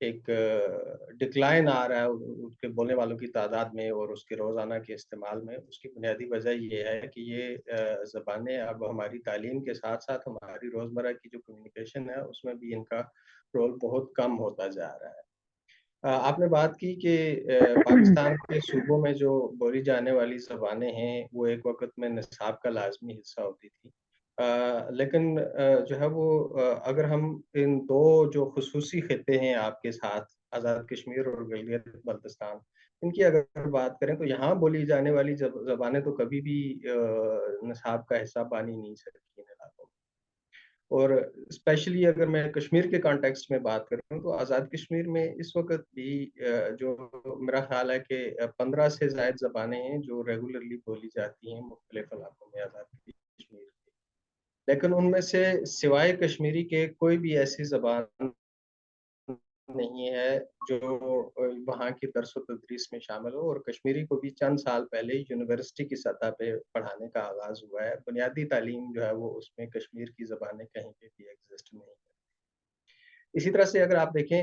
ایک ڈکلائن آ رہا ہے اس کے بولنے والوں کی تعداد میں اور اس کے روزانہ کے استعمال میں، اس کی بنیادی وجہ یہ ہے کہ یہ زبانیں اب ہماری تعلیم کے ساتھ ساتھ ہماری روزمرہ کی جو کمیونیکیشن ہے اس میں بھی ان کا رول بہت کم ہوتا جا رہا ہے۔ آپ نے بات کی کہ پاکستان کے صوبوں میں جو بولی جانے والی زبانیں ہیں وہ ایک وقت میں نصاب کا لازمی حصہ ہوتی تھی، لیکن جو ہے وہ اگر ہم ان دو جو خصوصی خطے ہیں آپ کے ساتھ، آزاد کشمیر اور گلگت بلتستان، ان کی اگر بات کریں تو یہاں بولی جانے والی زبانیں تو کبھی بھی نصاب کا حصہ بن ہی نہیں سکتی ان علاقوں میں۔ اور اسپیشلی اگر میں کشمیر کے کانٹیکسٹ میں بات کروں تو آزاد کشمیر میں اس وقت بھی جو میرا خیال ہے کہ 15 سے زائد زبانیں ہیں جو ریگولرلی بولی جاتی ہیں مختلف علاقوں میں آزاد کشمیر کی، لیکن ان میں سے سوائے کشمیری کے کوئی بھی ایسی زبان نہیں ہے جو وہاں کی درس و تدریس میں شامل ہو، اور کشمیری کو بھی چند سال پہلے یونیورسٹی کی سطح پہ پڑھانے کا آغاز ہوا ہے۔ بنیادی تعلیم جو ہے وہ اس میں کشمیر کی زبانیں کہیں پہ بھی ایگزسٹ نہیں ہے۔ اسی طرح سے اگر آپ دیکھیں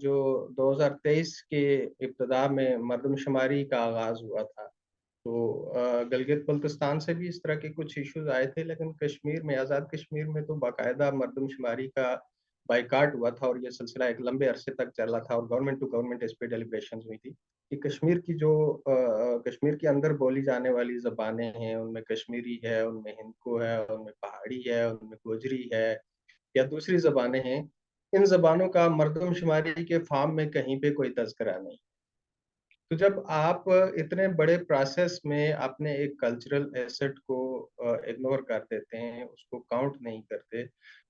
جو 2023 کے ابتدا میں مردم شماری کا آغاز ہوا تھا تو گلگت بلتستان سے بھی اس طرح کے کچھ ایشوز آئے تھے، لیکن کشمیر میں، آزاد کشمیر میں تو باقاعدہ مردم شماری کا بائیکاٹ ہوا تھا اور یہ سلسلہ ایک لمبے عرصے تک چلا تھا، اور گورنمنٹ ٹو گورنمنٹ اس پہ ڈیلیبریشنز ہوئی تھی کہ کشمیر کی جو کشمیر کے اندر بولی جانے والی زبانیں ہیں ان میں کشمیری ہے، ان میں ہندکو ہے، ان میں پہاڑی ہے، ان میں گوجری ہے یا دوسری زبانیں ہیں، ان زبانوں کا مردم شماری کے فارم میں کہیں پہ کوئی تذکرہ نہیں۔ تو جب آپ اتنے بڑے پروسیس میں اپنے ایک کلچرل ایسٹ کو اگنور کر دیتے ہیں، اس کو کاؤنٹ نہیں کرتے،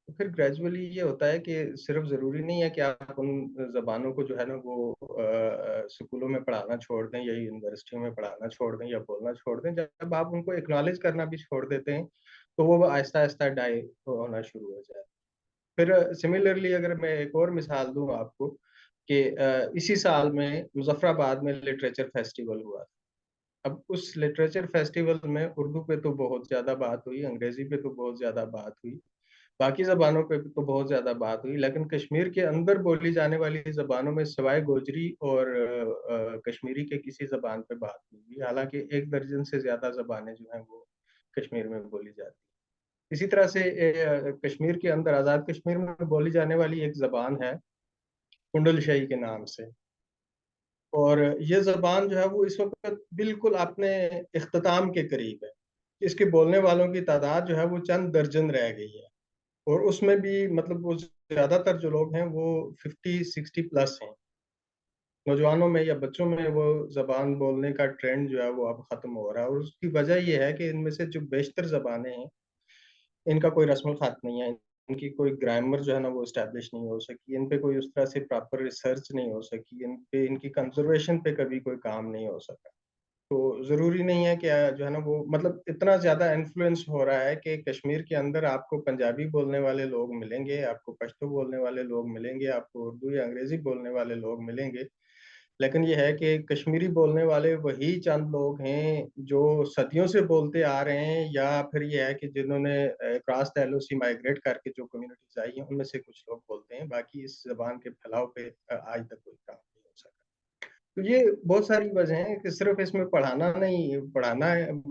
تو پھر گریجولی یہ ہوتا ہے کہ صرف ضروری نہیں ہے کہ آپ ان زبانوں کو جو ہے نا وہ اسکولوں میں پڑھانا چھوڑ دیں یا یونیورسٹیوں میں پڑھانا چھوڑ دیں یا بولنا چھوڑ دیں، جب آپ ان کو اکنالج کرنا بھی چھوڑ دیتے ہیں تو وہ آہستہ آہستہ ڈائی ہونا شروع ہو جائے۔ پھر سملرلی اگر میں ایک اور مثال دوں آپ کو کہ اسی سال میں مظفر آباد میں لٹریچر فیسٹیول ہوا تھا۔ اب اس لٹریچر فیسٹیول میں اردو پہ تو بہت زیادہ بات ہوئی، انگریزی پہ تو بہت زیادہ بات ہوئی، باقی زبانوں پہ تو بہت زیادہ بات ہوئی، لیکن کشمیر کے اندر بولی جانے والی زبانوں میں سوائے گوجری اور کشمیری کے کسی زبان پہ بات نہیں ہوئی، حالانکہ 1 درجن سے زیادہ زبانیں جو ہیں وہ کشمیر میں بولی جاتی ہیں۔ اسی طرح سے کشمیر کے اندر، آزاد کشمیر میں بولی جانے والی ایک زبان ہے کنڈل شاہی کے نام سے، اور یہ زبان جو ہے وہ اس وقت بالکل اپنے اختتام کے قریب ہے۔ اس کے بولنے والوں کی تعداد جو ہے وہ چند درجن رہ گئی ہے، اور اس میں بھی مطلب وہ زیادہ تر جو لوگ ہیں وہ 50-60 پلس ہیں۔ نوجوانوں میں یا بچوں میں وہ زبان بولنے کا ٹرینڈ جو ہے وہ اب ختم ہو رہا ہے، اور اس کی وجہ یہ ہے کہ ان میں سے جو بیشتر زبانیں ہیں ان کا کوئی رسم الخط نہیں ہے، ان کی کوئی گرامر جو ہے نا وہ اسٹیبلش نہیں ہو سکی، ان پہ کوئی اس طرح سے پراپر ریسرچ نہیں ہو سکی، ان پہ ان کی کنزرویشن پہ کبھی کوئی کام نہیں ہو سکا۔ تو ضروری نہیں ہے کہ جو ہے نا وہ مطلب اتنا زیادہ انفلوئنس ہو رہا ہے کہ کشمیر کے اندر آپ کو پنجابی بولنے والے لوگ ملیں گے، آپ کو پشتو بولنے والے لوگ ملیں گے، آپ کو اردو یا انگریزی بولنے والے لوگ ملیں گے، لیکن یہ ہے کہ کشمیری بولنے والے وہی چند لوگ ہیں جو صدیوں سے بولتے آ رہے ہیں، یا پھر یہ ہے کہ جنہوں نے کراس دا LOC مائگریٹ کر کے جو کمیونٹیز آئی ہیں ان میں سے کچھ لوگ بولتے ہیں، باقی اس زبان کے پھیلاؤ پہ آج تک کوئی کام نہیں ہو سکا۔ تو یہ بہت ساری وجہ ہیں کہ صرف اس میں پڑھانا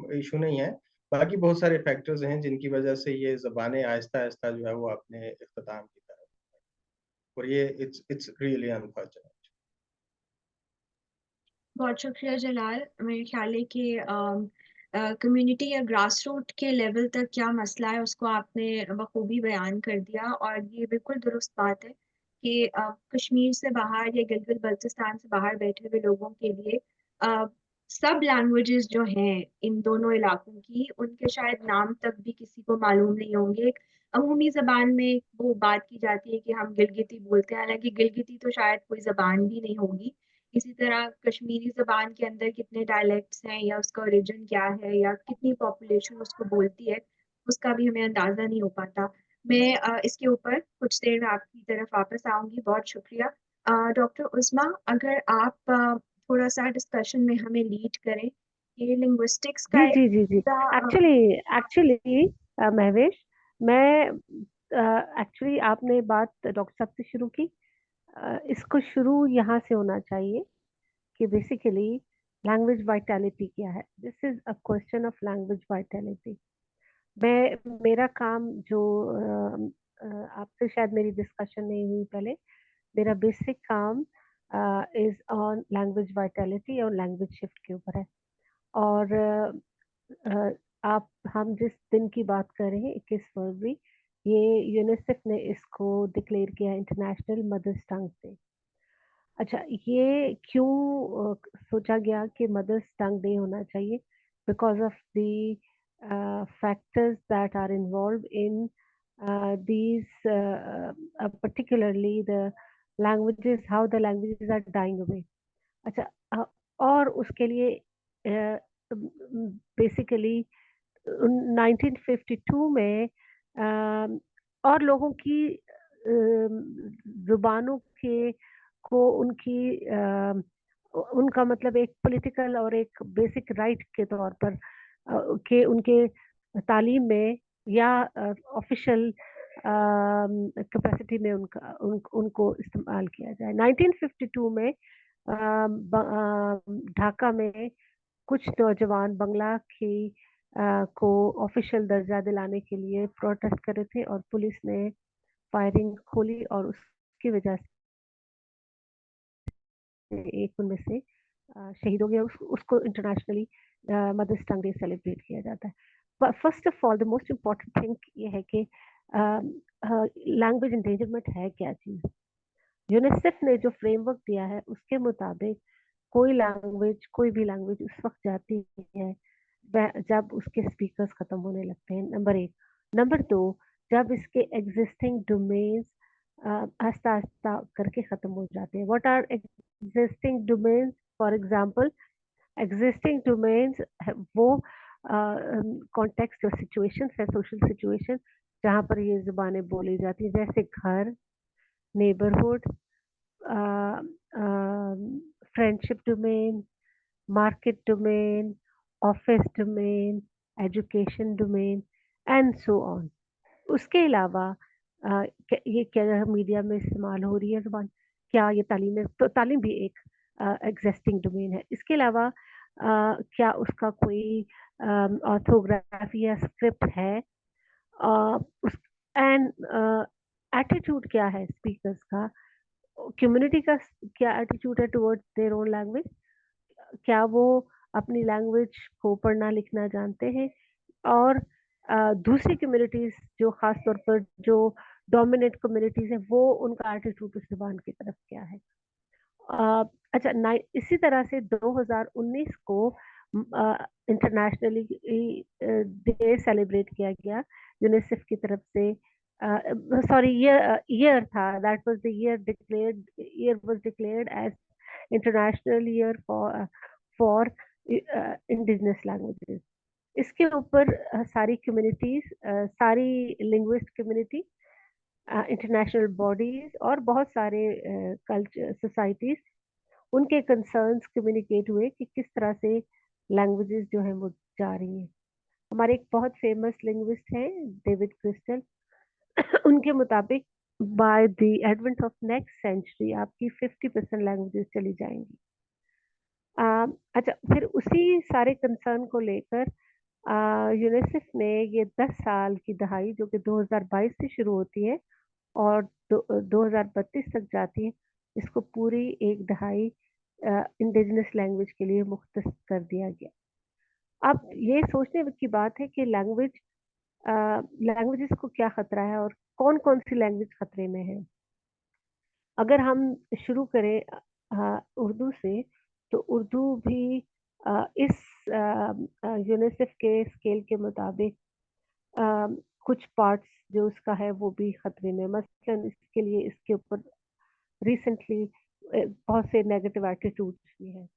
ایشو نہیں ہے، باقی بہت سارے فیکٹرز ہیں جن کی وجہ سے یہ زبانیں آہستہ آہستہ جو ہے وہ اپنے اختتام کی طرف، اور یہ اٹس ریئلی انفارچونیٹ۔ بہت شکریہ جلال۔ میرے خیال ہے کہ کمیونٹی یا گراس روٹ کے لیول تک کیا مسئلہ ہے اس کو آپ نے بخوبی بیان کر دیا، اور یہ بالکل درست بات ہے کہ کشمیر سے باہر یا گلگت بلتستان سے باہر بیٹھے ہوئے لوگوں کے لیے سب لینگویجز جو ہیں ان دونوں علاقوں کی، ان کے شاید نام تک بھی کسی کو معلوم نہیں ہوں گے۔ عمومی زبان میں وہ بات کی جاتی ہے کہ ہم گلگتی بولتے ہیں، حالانکہ گلگتی تو شاید کوئی زبان بھی نہیں ہوگی۔ اسی طرح کشمیری زبان کے اندر کتنے ڈائلیکٹس ہیں یا اس کا اوریجن کیا ہے یا کتنی پاپولیشن اس کو بولتی ہے، اس کا بھی ہمیں اندازہ نہیں ہو پاتا۔ میں اس کے اوپر کچھ دیر آپ کی طرف واپس آؤں گی۔ بہت شکریہ۔ ڈاکٹر عظمیٰ، اگر آپ تھوڑا سا ڈسکشن میں ہمیں لیڈ کریں، یہ لنگوسٹکس کا جی جی جی ایکچولی مہویش، میں ایکچولی آپ نے بات ڈاکٹر صاحب سے شروع کی، اس کو شروع یہاں سے ہونا چاہیے کہ بیسیکلی لینگویج وائٹیلٹی کیا ہے. This is a question of language vitality. میرا کام جو آپ سے شاید میری ڈسکشن نہیں ہوئی پہلے, میرا بیسک کام از آن لینگویج وائٹیلٹی اور لینگویج شفٹ کے اوپر ہے. اور ہم جس دن کی بات کر رہے ہیں 21 فروری, یہ یونیسیف نے اس کو ڈکلیئر کیا انٹرنیشنل مدرس ٹنگ ڈے. اچھا, یہ کیوں سوچا گیا کہ مدرس ٹنگ ڈے ہونا چاہیے؟ Because of the factors that are involved in these particularly the languages, how the languages are dying away. اچھا, اور اس کے لیے بیسیکلی 1952 میں اور لوگوں کی زبانوں کے کو ان کا مطلب ایک پولیٹیکل اور ایک بیسک رائٹ کے طور پر کہ ان کے تعلیم میں یا آفیشیل کیپیسٹی میں ان کو استعمال کیا جائے. 1952 میں ڈھاکہ میں کچھ نوجوان بنگلہ کی کو آفیشیل درجہ دلانے کے لیے پروٹیسٹ کر رہے تھے, اور پولیس نے فائرنگ کھولی اور اس کی وجہ سے ایک ان میں سے شہید ہو گیا. اس کو انٹرنیشنلی مدرس ٹنگ ڈے سیلیبریٹ کیا جاتا ہے. First of all the most important thing یہ ہے کہ لینگویج انڈینجرمنٹ ہے کیا چیز. یونیسیف نے جو فریم ورک دیا ہے اس کے مطابق کوئی بھی لینگویج اس وقت جاتی ہے جب اس کے اسپیکرز ختم ہونے لگتے ہیں, نمبر 1. نمبر 2, جب اس کے ایگزسٹنگ ڈومینز آہستہ آہستہ کر کے ختم ہو جاتے ہیں. What are existing domains? For example, existing domains وہ کانٹیکسٹ اور سچویشنز ہے, سوشل سچویشن جہاں پر یہ زبانیں بولی جاتی ہیں, جیسے گھر, neighbourhood, friendship domain, market domain, office domain, education domain and so on. اس کے علاوہ یہ کیا میڈیا میں استعمال ہو رہی ہے زبان, کیا یہ تعلیم ہے؟ تو تعلیم بھی ایک ایگزسٹنگ ڈومین ہے. اس کے علاوہ کیا اس کا کوئی آرتھوگرافی یا اسکرپٹ ہے, اینڈ ایٹیٹیوڈ کیا ہے اسپیکرز کا, کمیونٹی کا کیا ایٹیٹیوڈ ہے ٹورڈ دیئر اون لینگویج, کیا وہ اپنی لینگویج کو پڑھنا لکھنا جانتے ہیں, اور دوسری کمیونٹیز جو خاص طور پر جو ڈومیننٹ کمیونٹیز ہیں وہ ان کا ایٹیٹیوڈ اس زبان کی طرف کیا ہے. اچھا, اسی طرح سے 2019 کو انٹرنیشنلی ڈے سیلیبریٹ کیا گیا یونیسیف کی طرف سے. سوری, year تھا, that was the year was declared as international year for indigenous languages. اس کے اوپر ساری کمیونٹیز, ساری لنگوسٹ کمیونٹی, انٹرنیشنل باڈیز اور بہت سارے کلچر سوسائٹیز, ان کے کنسرنس کمیونیکیٹ ہوئے کہ کس طرح سے لینگویجز جو ہیں وہ جا رہی ہیں. ہمارے ایک بہت فیمس لنگوسٹ ہیں ڈیوڈ کرسٹل, ان کے مطابق by the Advent of next century آپ کی 50% لینگویجز چلی جائیں گی. اچھا, پھر اسی سارے کنسرن کو لے کر یونیسیف نے یہ 10 سال کی دہائی جو کہ 2022 سے شروع ہوتی ہے اور 2032 تک جاتی ہے, اس کو پوری ایک دہائی انڈیجنس لینگویج کے لیے مختص کر دیا گیا. اب یہ سوچنے کی بات ہے کہ لینگویجز کو کیا خطرہ ہے اور کون کون سی لینگویج خطرے میں ہے. اگر ہم شروع کریں اردو سے, تو اردو بھی اس یونیسیف کے اسکیل کے مطابق کچھ پارٹس جو اس کا ہے وہ بھی خطرے میں. مثلاً اس کے لیے اس کے اوپر ریسنٹلی بہت سے نیگیٹو ایٹیٹیوڈس بھی ہیں.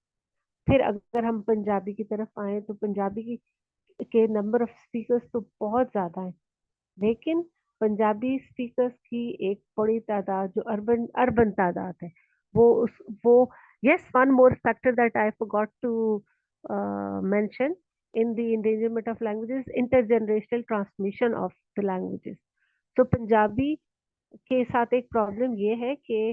پھر اگر ہم پنجابی کی طرف آئیں تو پنجابی کے نمبر آف اسپیکرس تو بہت زیادہ ہیں, لیکن پنجابی اسپیکرس کی ایک بڑی تعداد جو اربن تعداد ہے وہ yes, one more factor that I forgot to mention in the endangerment of languages, intergenerational transmission of the languages. So Punjabi کے ساتھ ایک پرابلم یہ ہے کہ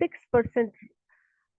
6%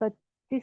25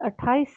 28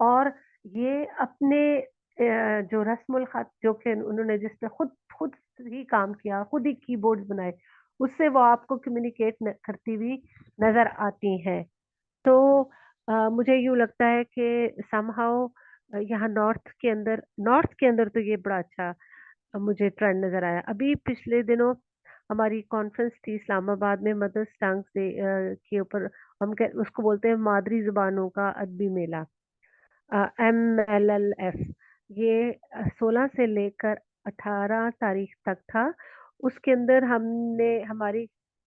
اور یہ اپنے جو رسم الخط جو کہ انہوں نے جس پہ خود ہی کام کیا، خود ہی کی بورڈ بنائے، اس سے وہ آپ کو کمیونیکیٹ کرتی ہوئی نظر آتی ہیں. تو مجھے یوں لگتا ہے کہ سم ہاؤ یہاں نارتھ کے اندر تو یہ بڑا اچھا مجھے ٹرینڈ نظر آیا. ابھی پچھلے دنوں ہماری کانفرنس تھی اسلام آباد میں مدرس ٹنگ ڈے کے اوپر. اس کو بولتے ہیں مادری زبانوں کا ادبی میلہ، MLLF. یہ 16 سے لے کر 18 تاریخ تک تھا. اس کے اندر ہم نے ہماری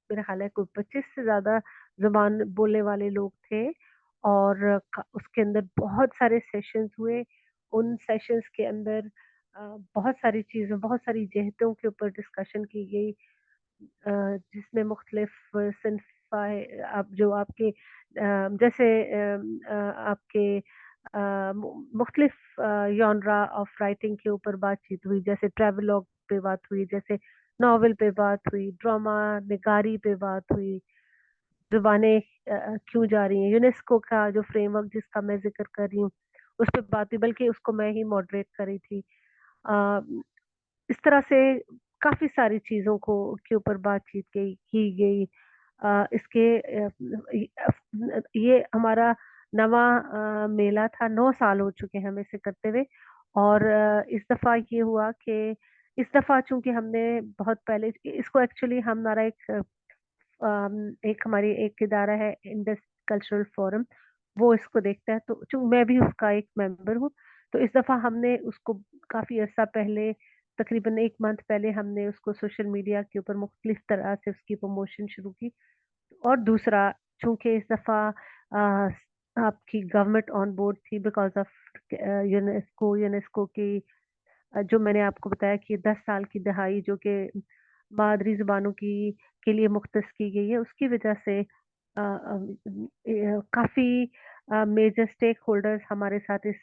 میرا خیال ہے کوئی 25 سے زیادہ زبان بولنے والے لوگ تھے، اور اس کے اندر بہت سارے سیشنز ہوئے. ان سیشنز کے اندر بہت ساری چیزوں، بہت ساری جہتوں کے اوپر ڈسکشن کی گئی، جس میں مختلف صنف آپ کے جیسے آپ کے مختلف یونرا آف رائٹنگ کے اوپر بات چیت ہوئی، جیسے ٹریولاگ پہ بات ہوئی، جیسے ناول پہ بات ہوئی، ڈراما نگاری پہ بات ہوئی، زبانیں کیوں جا رہی ہیں، یونیسکو کا جو فریم ورک جس کا میں ذکر کر رہی ہوں اس پہ بات ہوئی، بلکہ اس کو میں ہی ماڈریٹ کری تھی. اس طرح سے کافی ساری چیزوں کے اوپر بات چیت کی گئی. اس کے یہ ہمارا نواں میلہ تھا، 9 سال ہو چکے ہیں ہمیں اسے کرتے ہوئے. اور اس دفعہ یہ ہوا کہ اس دفعہ چونکہ ہم نے بہت پہلے اس کو ایکچولی ہمارا ہماری ایک ادارہ ہے انڈس کلچرل فورم، وہ اس کو دیکھتا ہے. تو چونکہ میں بھی اس کا ایک ممبر ہوں، تو اس دفعہ ہم نے اس کو کافی عرصہ پہلے، تقریباً 1 منتھ پہلے ہم نے اس کو سوشل میڈیا کے اوپر مختلف طرح سے اس کی پروموشن شروع کی. اور دوسرا، چونکہ اس دفعہ آپ کی گورنمنٹ آن بورڈ تھی بیکاز آف یونیسکو کی جو میں نے آپ کو بتایا کہ 10 سال کی دہائی جو کہ مادری زبانوں کے لیے مختص کی گئی ہے، اس کی وجہ سے کافی میجر اسٹیک ہولڈرز ہمارے ساتھ اس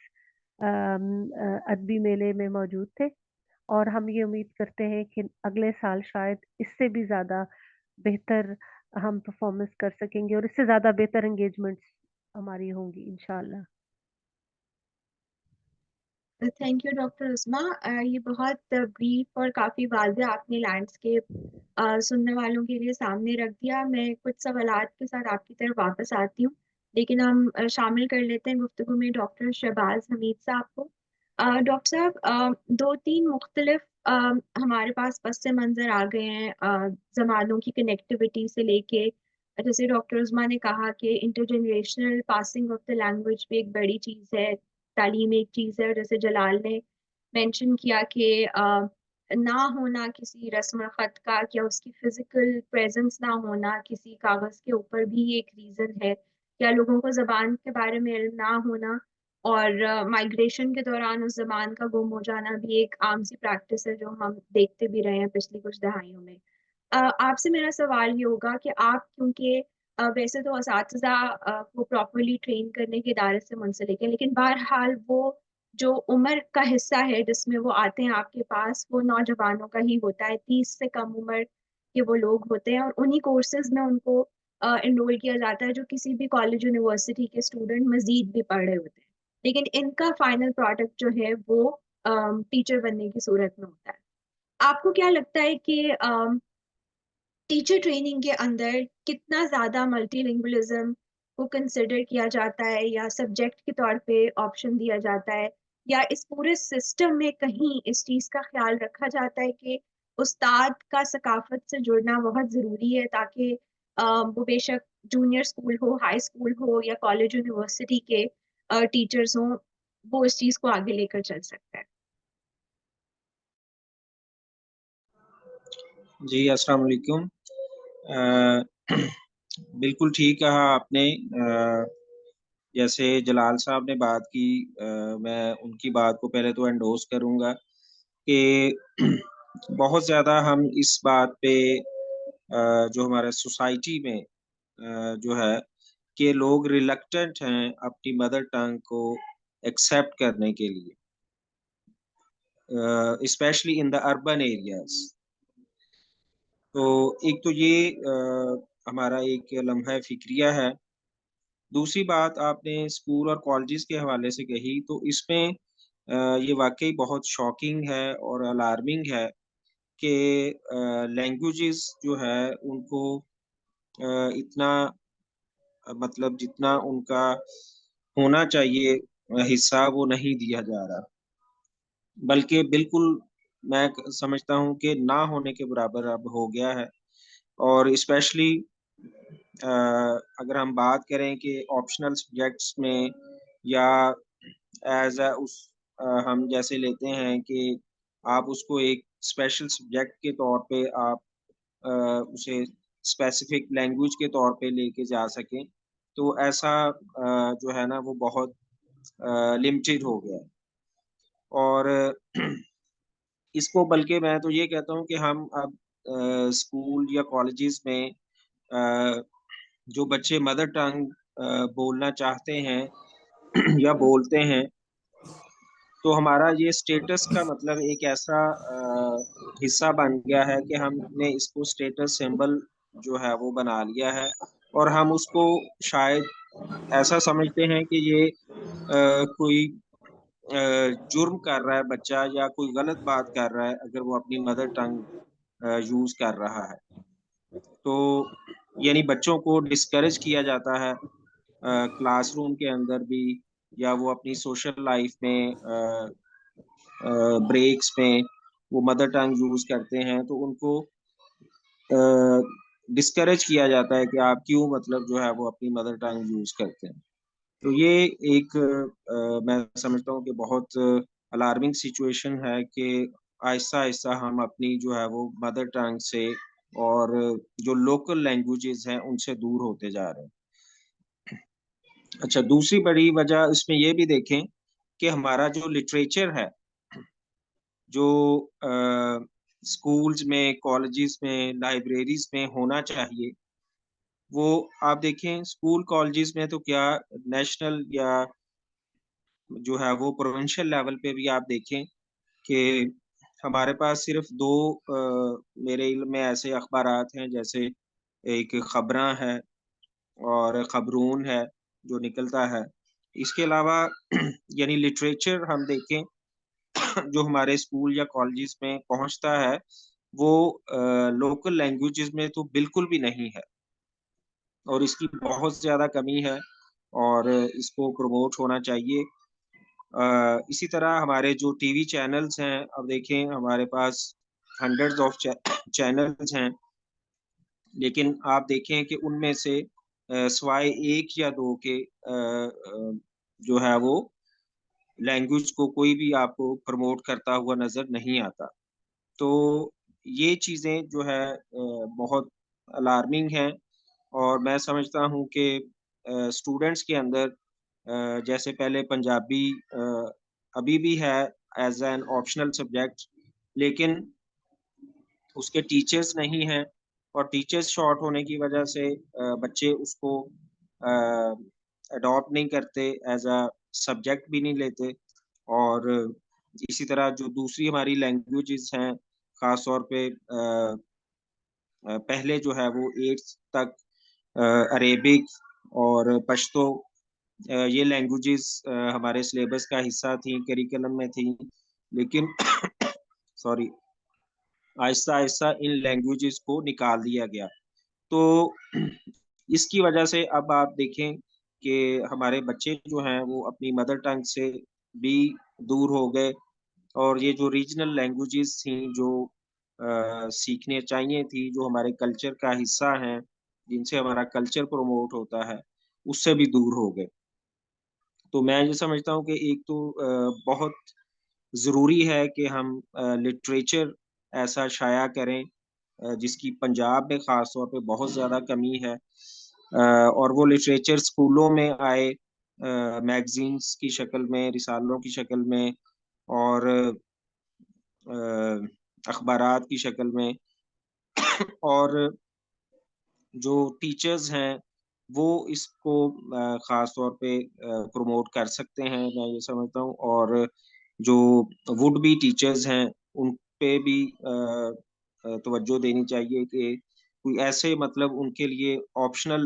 ادبی میلے میں موجود تھے. اور ہم یہ امید کرتے ہیں کہ اگلے سال شاید اس سے بھی زیادہ بہتر ہم پرفارمنس کر سکیں گے، اور اس سے زیادہ بہتر انگیجمنٹس ہماری ہوں گی انشاءاللہ. Thank you doctor Uzma. یہ بہت بریف اور کافی واضح آپ نے لینڈسکیپ سننے والوں کے لیے سامنے رکھ دیا. میں کچھ سوالات کے ساتھ آپ کی طرف واپس آتی ہوں، لیکن ہم شامل کر لیتے ہیں گفتگو میں ڈاکٹر شہباز حمید صاحب کو. ڈاکٹر صاحب، 2-3 مختلف ہمارے پاس پس منظر آ گئے ہیں زبانوں کی کنیکٹیوٹی سے لے کے، جیسے ڈاکٹر عظمیٰ نے کہا کہ intergenerational passing of the language بھی ایک بڑی چیز ہے، تعلیم ایک چیز ہے، اور جیسے جلال نے مینشن کیا کہ نہ ہونا کسی رسم الخط کا یا اس کی فزیکل پریزنس نہ ہونا کسی کاغذ کے اوپر بھی ایک ریزن ہے، یا لوگوں کو زبان کے بارے میں علم نہ ہونا اور مائگریشن کے دوران اس زبان کا گم ہو جانا بھی ایک عام سی پریکٹس ہے جو ہم دیکھتے بھی رہے ہیں پچھلی کچھ دہائیوں میں. آپ سے میرا سوال یہ ہوگا کہ آپ کیونکہ ویسے تو اساتذہ کو پراپرلی ٹرین کرنے کے ادارے سے منسلک ہیں، لیکن بہرحال وہ جو عمر کا حصہ ہے جس میں وہ آتے ہیں آپ کے پاس، وہ نوجوانوں کا ہی ہوتا ہے، 30 سے کم عمر کے وہ لوگ ہوتے ہیں، اور انہی کورسز میں ان کو انرول کیا جاتا ہے جو کسی بھی کالج یونیورسٹی کے اسٹوڈنٹ مزید بھی پڑھ رہے ہوتے ہیں، لیکن ان کا فائنل پروڈکٹ جو ہے وہ ٹیچر بننے کی صورت میں ہوتا ہے. آپ کو کیا لگتا ہے کہ ٹیچر ٹریننگ کے اندر کتنا زیادہ ملٹی لنگوالزم کو کنسیڈر کیا جاتا ہے یا سبجیکٹ کے طور پہ آپشن دیا جاتا ہے، یا اس پورے سسٹم میں کہیں اس چیز کا خیال رکھا جاتا ہے کہ استاد کا ثقافت سے جڑنا بہت ضروری ہے تاکہ وہ بے شک جونیئر اسکول ہو، ہائی اسکول ہو یا کالج یونیورسٹی کے ٹیچرز ہوں، وہ اس چیز کو آگے لے کر چل سکتا ہے؟ جی السلام علیکم. بالکل ٹھیک کہا آپ نے. جیسے جلال صاحب نے بات کی، میں ان کی بات کو پہلے تو انڈورس کروں گا کہ بہت زیادہ ہم اس بات پہ جو ہمارے سوسائٹی میں جو ہے کہ لوگ ریلکٹنٹ ہیں اپنی مدر ٹنگ کو ایکسیپٹ کرنے کے لیے، especially in the urban areas. تو ایک تو یہ ہمارا ایک لمحہ فکریہ ہے دوسری بات آپ نے اسکول اور کالجز کے حوالے سے کہی، تو اس میں یہ واقعی بہت شاکنگ ہے اور الارمنگ ہے کہ لینگویجز جو ہے ان کو اتنا مطلب جتنا ان کا ہونا چاہیے حصہ وہ نہیں دیا جا رہا، بلکہ بالکل میں سمجھتا ہوں کہ نہ ہونے کے برابر اب ہو گیا ہے۔ اور اسپیشلی اگر ہم بات کریں کہ آپشنل سبجیکٹس میں یا ایز اے ہم جیسے لیتے ہیں کہ آپ اس کو ایک اسپیشل سبجیکٹ کے طور پہ آپ اسے اسپیسیفک لینگویج کے طور پہ لے کے جا سکیں، تو ایسا جو ہے نا وہ بہت لمیٹڈ ہو گیا ہے۔ اور اس کو بلکہ میں تو یہ کہتا ہوں کہ ہم اب اسکول یا کالجز میں جو بچے مدر ٹنگ بولنا چاہتے ہیں یا بولتے ہیں، تو ہمارا یہ اسٹیٹس کا مطلب ایک ایسا حصہ بن گیا ہے کہ ہم نے اس کو اسٹیٹس سمبل جو ہے وہ بنا لیا ہے، اور ہم اس کو شاید ایسا سمجھتے ہیں کہ یہ کوئی جرم کر رہا ہے بچہ یا کوئی غلط بات کر رہا ہے اگر وہ اپنی مدر ٹنگ یوز کر رہا ہے۔ تو یعنی بچوں کو ڈسکریج کیا جاتا ہے کلاس روم کے اندر بھی، یا وہ اپنی سوشل لائف میں بریکس میں وہ مدر ٹنگ یوز کرتے ہیں، تو ان کو ڈسکریج کیا جاتا ہے کہ آپ کیوں مطلب جو ہے وہ اپنی مدر ٹنگ یوز کرتے ہیں۔ تو یہ ایک میں سمجھتا ہوں کہ بہت الارمنگ سچویشن ہے کہ آہستہ آہستہ ہم اپنی جو ہے وہ مدر ٹنگ سے اور جو لوکل لینگویجز ہیں ان سے دور ہوتے جا رہے ہیں۔ اچھا، دوسری بڑی وجہ اس میں یہ بھی دیکھیں کہ ہمارا جو لٹریچر ہے، جو اسکولز میں، کالجز میں، لائبریریز میں ہونا چاہیے، وہ آپ دیکھیں اسکول کالجز میں تو کیا نیشنل یا جو ہے وہ پروونشل لیول پہ بھی آپ دیکھیں کہ ہمارے پاس صرف دو میرے علم میں ایسے اخبارات ہیں، جیسے ایک خبراں ہے اور خبرون ہے جو نکلتا ہے۔ اس کے علاوہ یعنی لٹریچر ہم دیکھیں جو ہمارے اسکول یا کالجز میں پہنچتا ہے وہ لوکل لینگویجز میں تو بالکل بھی نہیں ہے، اور اس کی بہت زیادہ کمی ہے اور اس کو پروموٹ ہونا چاہیے۔ اسی طرح ہمارے جو ٹی وی چینلز ہیں، اب دیکھیں ہمارے پاس ہنڈریڈز آف چینلز ہیں، لیکن آپ دیکھیں کہ ان میں سے سوائے ایک یا دو کے جو ہے وہ لینگویج کو کوئی بھی آپ کو پروموٹ کرتا ہوا نظر نہیں آتا۔ تو یہ چیزیں جو ہے بہت الارمنگ ہیں، اور میں سمجھتا ہوں کہ اسٹوڈنٹس کے اندر جیسے پہلے پنجابی ابھی بھی ہے ایز این آپشنل سبجیکٹ، لیکن اس کے ٹیچرز نہیں ہیں، اور ٹیچرز شارٹ ہونے کی وجہ سے بچے اس کو اڈاپٹ نہیں کرتے، ایز اے سبجیکٹ بھی نہیں لیتے۔ اور اسی طرح جو دوسری ہماری لینگویجز ہیں، خاص طور پہ پہلے جو ہے وہ 8th تک عربک اور پشتو یہ لینگویجز ہمارے سلیبس کا حصہ تھیں، کریکلم میں تھیں، لیکن سوری آہستہ آہستہ ان لینگویجز کو نکال دیا گیا۔ تو اس کی وجہ سے اب آپ دیکھیں کہ ہمارے بچے جو ہیں وہ اپنی مدر ٹنگ سے بھی دور ہو گئے، اور یہ جو ریجنل لینگویجز تھیں جو سیکھنے چاہیے تھی، جو ہمارے کلچر کا حصہ ہیں، جن سے ہمارا کلچر پروموٹ ہوتا ہے، اس سے بھی دور ہو گئے۔ تو میں یہ سمجھتا ہوں کہ ایک تو بہت ضروری ہے کہ ہم لٹریچر ایسا شائع کریں جس کی پنجاب میں خاص طور پہ بہت زیادہ کمی ہے، اور وہ لٹریچر اسکولوں میں آئے، میگزینس کی شکل میں، رسالوں کی شکل میں، اور اخبارات کی شکل میں، اور جو ٹیچرز ہیں وہ اس کو خاص طور پہ پروموٹ کر سکتے ہیں، میں یہ سمجھتا ہوں۔ اور جو وڈ بی ٹیچرز ہیں ان پہ بھی توجہ دینی چاہیے کہ کوئی ایسے مطلب ان کے لیے آپشنل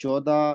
14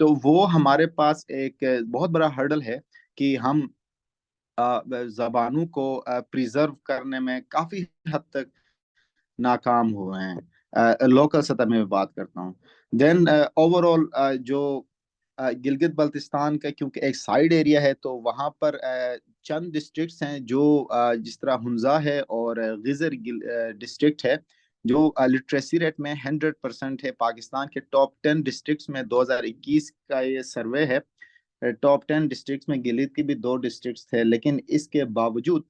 تو وہ ہمارے پاس ایک بہت بڑا ہرڈل ہے کہ ہم زبانوں کو پریزرو کرنے میں کافی حد تک ناکام ہوئے ہیں، لوکل سطح میں بات کرتا ہوں. دین اوور آل جو گلگت بلتستان کا کیونکہ ایک سائیڈ ایریا ہے تو وہاں پر چند ڈسٹرکٹس ہیں جو جس طرح ہنزا ہے اور غزر ڈسٹرکٹ ہے جو لٹریسی ریٹ میں 100% ہے. پاکستان کے ٹاپ 10 ڈسٹرکٹس میں 2021 کا یہ سروے ہے، ٹاپ 10 ڈسٹرکٹس میں گلگت کی بھی 2 ڈسٹرکٹس تھے، لیکن اس کے باوجود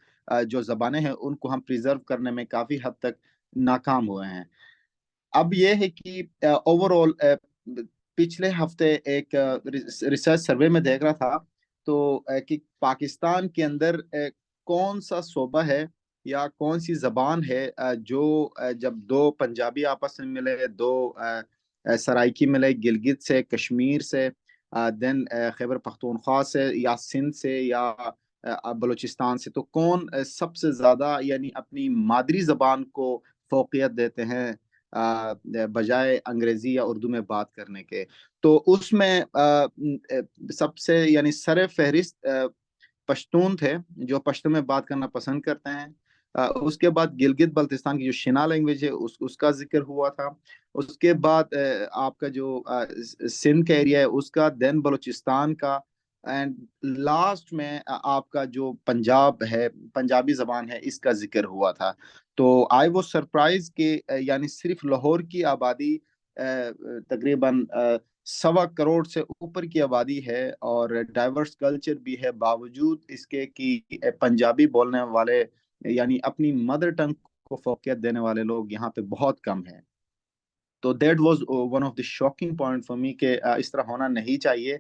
جو زبانیں ہیں ان کو ہم پریزرو کرنے میں کافی حد تک ناکام ہوئے ہیں. اب یہ ہے کہ اوور آل پچھلے ہفتے ایک ریسرچ سروے میں دیکھ رہا تھا تو کہ پاکستان کے اندر کون سا صوبہ ہے یا کون سی زبان ہے جو جب 2 پنجابی آپس میں ملے، 2 سرائکی ملے گلگت سے، کشمیر سے، دین خیبر پختونخوا سے یا سندھ سے یا بلوچستان سے، تو کون سب سے زیادہ یعنی اپنی مادری زبان کو فوقیت دیتے ہیں بجائے انگریزی یا اردو میں بات کرنے کے. تو اس میں سب سے یعنی سر فہرست پشتون تھے جو پشتو میں بات کرنا پسند کرتے ہیں. اس کے بعد گلگت بلتستان کی جو شنا لینگویج ہے اس کا ذکر ہوا تھا. اس کے بعد آپ کا جو سندھ کا ایریا ہے اس کا، دین بلوچستان کا، اینڈ لاسٹ میں آپ کا جو پنجاب ہے، پنجابی زبان ہے، اس کا ذکر ہوا تھا. تو آئی واز سرپرائز کہ یعنی صرف لاہور کی آبادی تقریباً 1.25 کروڑ سے اوپر کی آبادی ہے اور ڈائیورس کلچر بھی ہے، باوجود اس کے کہ پنجابی بولنے والے یعنی اپنی مدر ٹنگ کو فوقیت دینے والے لوگ یہاں پہ بہت کم ہیں. تو that was one of the shocking point for me کہ اس طرح ہونا نہیں چاہیے.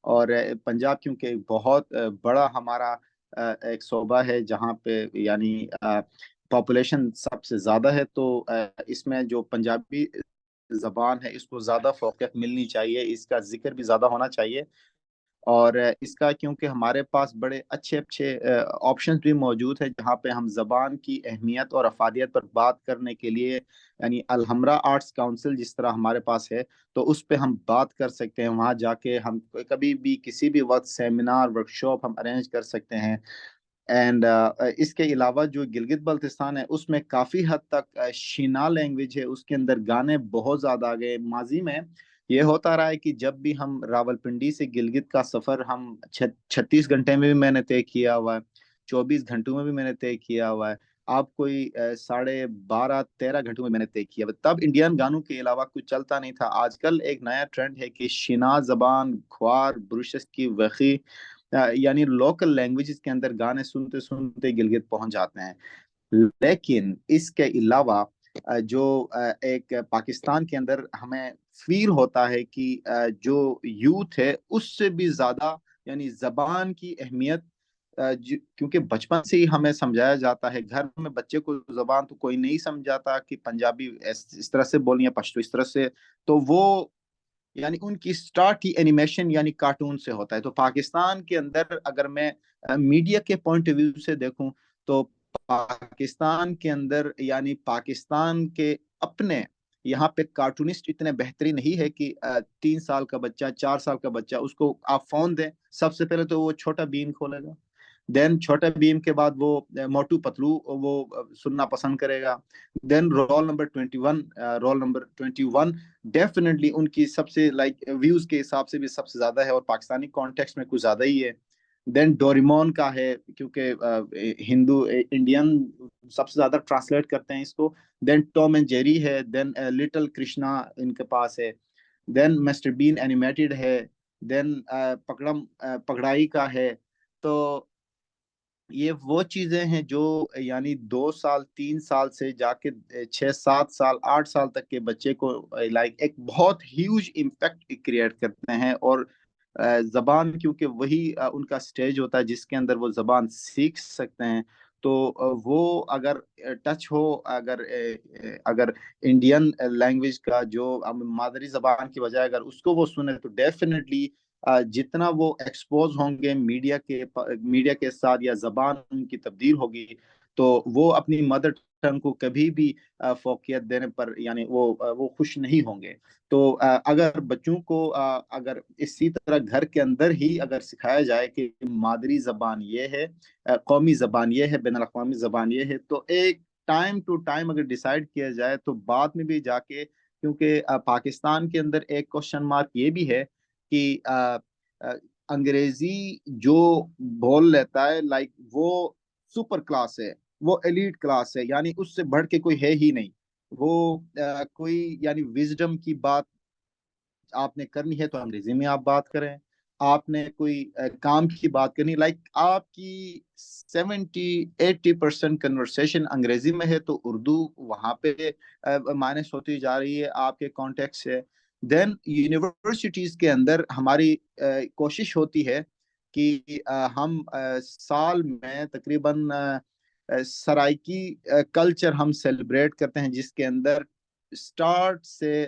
اور پنجاب کیونکہ بہت بڑا ہمارا ایک صوبہ ہے جہاں پہ یعنی پاپولیشن سب سے زیادہ ہے، تو اس میں جو پنجابی زبان ہے اس کو زیادہ فوقیت ملنی چاہیے، اس کا ذکر بھی زیادہ ہونا چاہیے. اور اس کا کیونکہ ہمارے پاس بڑے اچھے آپشنز بھی موجود ہیں جہاں پہ ہم زبان کی اہمیت اور افادیت پر بات کرنے کے لیے یعنی الحمرا آرٹس کاؤنسل جس طرح ہمارے پاس ہے تو اس پہ ہم بات کر سکتے ہیں. وہاں جا کے ہم کبھی بھی کسی بھی وقت سیمینار ورکشاپ ہم ارینج کر سکتے ہیں. اینڈ اس کے علاوہ جو گلگت بلتستان ہے اس میں کافی حد تک شینا لینگویج ہے، اس کے اندر گانے بہت زیادہ آگے. ماضی میں یہ ہوتا رہا ہے کہ جب بھی ہم راولپنڈی سے گلگت کا سفر ہم 36 گھنٹے میں بھی میں نے طے کیا ہوا ہے، 24 گھنٹوں میں بھی میں نے طے کیا ہوا ہے، آپ کوئی 12.5-13 گھنٹوں میں میں نے طے کیا. تب انڈین گانوں کے علاوہ کچھ چلتا نہیں تھا. آج کل ایک نیا ٹرینڈ ہے کہ شینا زبان، کھوار، بروشس کی وخی یعنی لوکل لینگویجز کے اندر گانے سنتے سنتے گلگت پہنچ جاتے ہیں. لیکن اس کے علاوہ جو ایک پاکستان کے اندر ہمیں فیل ہوتا ہے کہ جو یوتھ ہے اس سے بھی زیادہ یعنی زبان کی اہمیت کیونکہ بچپن سے ہی ہمیں سمجھایا جاتا ہے، گھر میں بچے کو زبان تو کوئی نہیں سمجھاتا کہ پنجابی اس طرح سے بولنی ہے، پشتو اس طرح سے، تو وہ یعنی ان کی سٹارٹ ہی اینیمیشن یعنی کارٹون سے ہوتا ہے. تو پاکستان کے اندر اگر میں میڈیا کے پوائنٹ آف ویو سے دیکھوں تو پاکستان کے اندر یعنی پاکستان کے اپنے یہاں پہ کارٹونسٹ اتنے بہترین نہیں ہے کہ 3 سال کا بچہ، 4 سال کا بچہ، اس کو آپ فون دیں سب سے پہلے تو وہ چھوٹا بیم کھولے گا، دین چھوٹا بیم کے بعد وہ موٹو پتلو وہ سننا پسند کرے گا، دین رول نمبر 21 ڈیفینیٹلی ان کی سب سے لائک ویوز کے حساب سے بھی سب سے زیادہ ہے اور پاکستانی کانٹیکسٹ میں کچھ زیادہ ہی ہے. دین ڈوریمون کا ہے کیونکہ ہندو انڈین سب سے زیادہ ٹرانسلیٹ کرتے ہیں اس کو. دین ٹام اینڈ جیری ہے، دین لٹل کرشنا ان کے پاس ہے، دین مسٹر بین اینیمیٹڈ ہے، دین پکڑم پکڑائی کا ہے. تو یہ وہ چیزیں ہیں جو یعنی 2 سال 3 سال سے جا کے 6-7 سال 8 سال تک کے بچے کو لائک ایک بہت ہیوج امپیکٹ کریٹ کرتے ہیں. اور زبان کیونکہ وہی ان کا سٹیج ہوتا ہے جس کے اندر وہ زبان سیکھ سکتے ہیں، تو وہ اگر ٹچ ہو اگر انڈین لینگویج کا جو مادری زبان کی بجائے اگر اس کو وہ سنے تو ڈیفینیٹلی جتنا وہ ایکسپوز ہوں گے میڈیا کے ساتھ یا زبان ان کی تبدیل ہوگی تو وہ اپنی مدر پاکستان کو کبھی بھی فوقیت دینے پر یعنی وہ خوش نہیں ہوں گے. تو اگر بچوں کو اگر اسی طرح گھر کے اندر ہی اگر سکھایا جائے کہ مادری زبان یہ ہے, قومی زبان یہ ہے, بین الاقوامی زبان یہ ہے, تو ایک ٹائم ٹو ٹائم اگر ڈیسائیڈ کیا جائے تو بعد میں بھی جا کے, کیونکہ پاکستان کے اندر ایک کوشچن مارک یہ بھی ہے کہ انگریزی جو بول لیتا ہے لائک وہ سپر کلاس ہے, وہ ایلیٹ کلاس ہے, یعنی اس سے بڑھ کے کوئی ہے ہی نہیں. وہ کوئی یعنی وزڈم کی بات آپ نے کرنی ہے تو انگریزی میں آپ بات کریں, آپ نے کوئی کام کی بات کرنی, لائک آپ کی 70-80% کنورسیشن انگریزی میں ہے تو اردو وہاں پہ مائنس ہوتی جا رہی ہے آپ کے کانٹیکٹ سے. دین یونیورسٹیز کے اندر ہماری کوشش ہوتی ہے کہ ہم سال میں تقریباً سرائکی کلچر ہم سیلیبریٹ کرتے ہیں, جس کے اندر سٹارٹ سے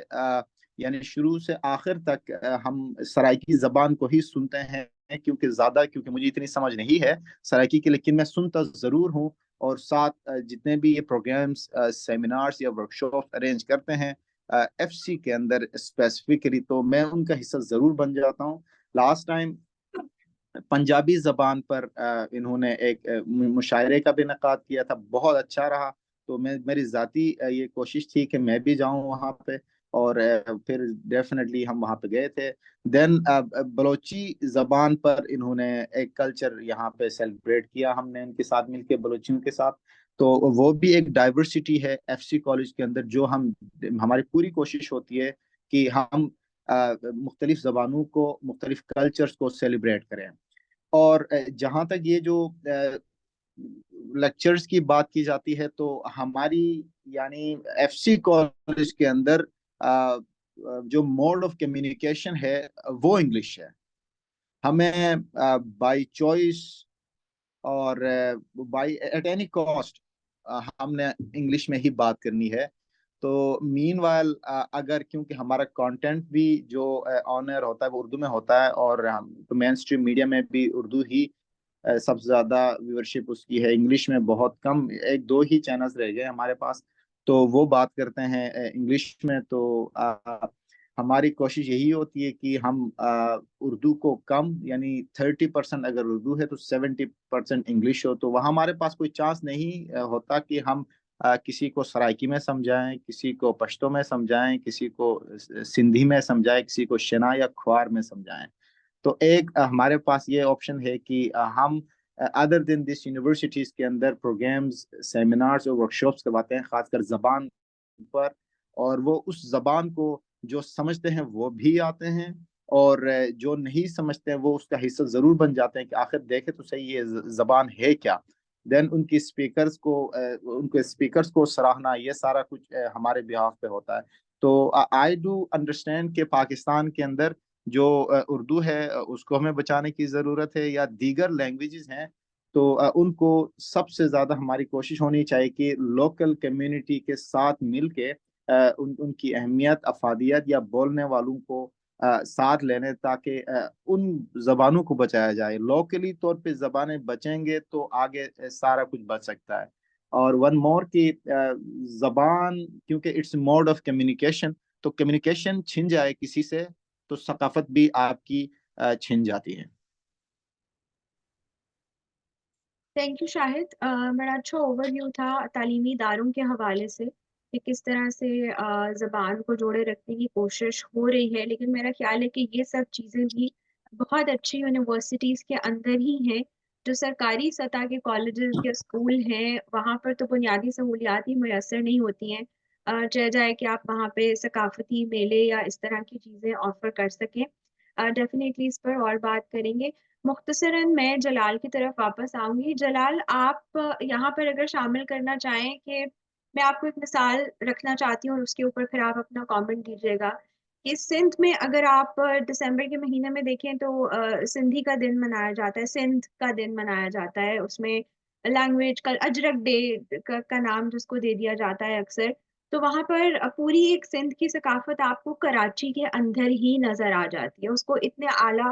یعنی شروع سے آخر تک ہم سرائکی زبان کو ہی سنتے ہیں, کیونکہ مجھے اتنی سمجھ نہیں ہے سرائکی کی, لیکن میں سنتا ضرور ہوں. اور ساتھ جتنے بھی یہ پروگرامز سیمینارز یا ورکشاپ ارینج کرتے ہیں ایف سی کے اندر اسپیسیفکلی, تو میں ان کا حصہ ضرور بن جاتا ہوں. لاسٹ ٹائم پنجابی زبان پر انہوں نے ایک مشاعرے کا بھی انعقاد کیا تھا, بہت اچھا رہا. تو میری ذاتی یہ کوشش تھی کہ میں بھی جاؤں وہاں پہ, اور پھر ڈیفینیٹلی ہم وہاں پہ گئے تھے. دین بلوچی زبان پر انہوں نے ایک کلچر یہاں پہ سیلیبریٹ کیا, ہم نے ان کے ساتھ مل کے, بلوچیوں کے ساتھ. تو وہ بھی ایک ڈائیورسٹی ہے ایف سی کالج کے اندر, جو ہماری پوری کوشش ہوتی ہے کہ ہم مختلف زبانوں کو, مختلف کلچرز کو سیلیبریٹ کریں. اور جہاں تک یہ جو لیکچرز کی بات کی جاتی ہے, تو ہماری یعنی ایف سی کالج کے اندر جو موڈ آف کمیونیکیشن ہے وہ انگلش ہے. ہمیں بائی چوائس اور بائی ایٹ اینی کاسٹ ہم نے انگلش میں ہی بات کرنی ہے. تو مین وائل اگر کیونکہ ہمارا کانٹینٹ بھی جو آن ایئر ہوتا ہے وہ اردو میں ہوتا ہے, اور مین اسٹریم میڈیا میں بھی اردو ہی سب سے زیادہ ویورشپ اس کی ہے, انگلش میں بہت کم, 1-2 ہی چینلز رہ گئے ہمارے پاس, تو وہ بات کرتے ہیں انگلش میں. تو ہماری کوشش یہی ہوتی ہے کہ ہم اردو کو کم, یعنی 30% اگر اردو ہے تو 70% انگلش ہو. تو وہاں ہمارے پاس کوئی چانس نہیں ہوتا کہ ہم کسی کو سرائکی میں سمجھائیں, کسی کو پشتو میں سمجھائیں, کسی کو سندھی میں سمجھائیں, کسی کو شنا یا کھوار میں سمجھائیں. تو ایک ہمارے پاس یہ آپشن ہے کہ ہم ادر دین دس یونیورسٹیز کے اندر پروگرامز, سیمینارز اور ورکشاپس کرواتے ہیں, خاص کر زبان پر, اور وہ اس زبان کو جو سمجھتے ہیں وہ بھی آتے ہیں, اور جو نہیں سمجھتے ہیں وہ اس کا حصہ ضرور بن جاتے ہیں کہ آخر دیکھے تو صحیح یہ زبان ہے کیا. دین ان کی ان کے اسپیکرز کو سراہنا, یہ سارا کچھ ہمارے بہاف پہ ہوتا ہے. تو آئی ڈو انڈرسٹینڈ کہ پاکستان کے اندر جو اردو ہے اس کو ہمیں بچانے کی ضرورت ہے, یا دیگر لینگویجز ہیں تو ان کو سب سے زیادہ ہماری کوشش ہونی چاہیے کہ لوکل کمیونٹی کے ساتھ مل کے ان کی اہمیت, افادیت یا بولنے والوں کو ساتھ لینے, تاکہ ان زبانوں کو بچایا جائے. لوکلی طور پہ زبانیں بچیں گے تو آگے سارا کچھ بچ سکتا ہے. اور ون مور کی زبان کیونکہ اٹس موڈ آف کمیونیکیشن, تو کمیونیکیشن چھن جائے کسی سے تو ثقافت بھی آپ کی چھن جاتی ہے. تھینک یو شاہد. بڑا اچھا اوور ویو تھا تعلیمی اداروں کے حوالے سے کہ کس طرح سے زبان کو جوڑے رکھنے کی کوشش ہو رہی ہے. لیکن میرا خیال ہے کہ یہ سب چیزیں بھی بہت اچھی یونیورسٹیز کے اندر ہی ہیں. جو سرکاری سطح کے کالجز یا اسکول ہیں وہاں پر تو بنیادی سہولیات ہی میسر نہیں ہوتی ہیں. چاہ جائے کہ آپ وہاں پہ ثقافتی میلے یا اس طرح کی چیزیں آفر کر سکیں. ڈیفینیٹلی اس پر اور بات کریں گے. مختصراً میں جلال کی طرف واپس آؤں گی. جلال آپ یہاں پر اگر شامل کرنا چاہیں کہ میں آپ کو ایک مثال رکھنا چاہتی ہوں اور اس کے اوپر پھر آپ اپنا کامنٹ دیجیے گا کہ سندھ میں اگر آپ دسمبر کے مہینے میں دیکھیں تو سندھی کا دن منایا جاتا ہے, سندھ کا دن منایا جاتا ہے. اس میں لینگویج کا اجرک ڈے کا نام جس کو دے دیا جاتا ہے اکثر. تو وہاں پر پوری ایک سندھ کی ثقافت آپ کو کراچی کے اندر ہی نظر آ جاتی ہے. اس کو اتنے اعلیٰ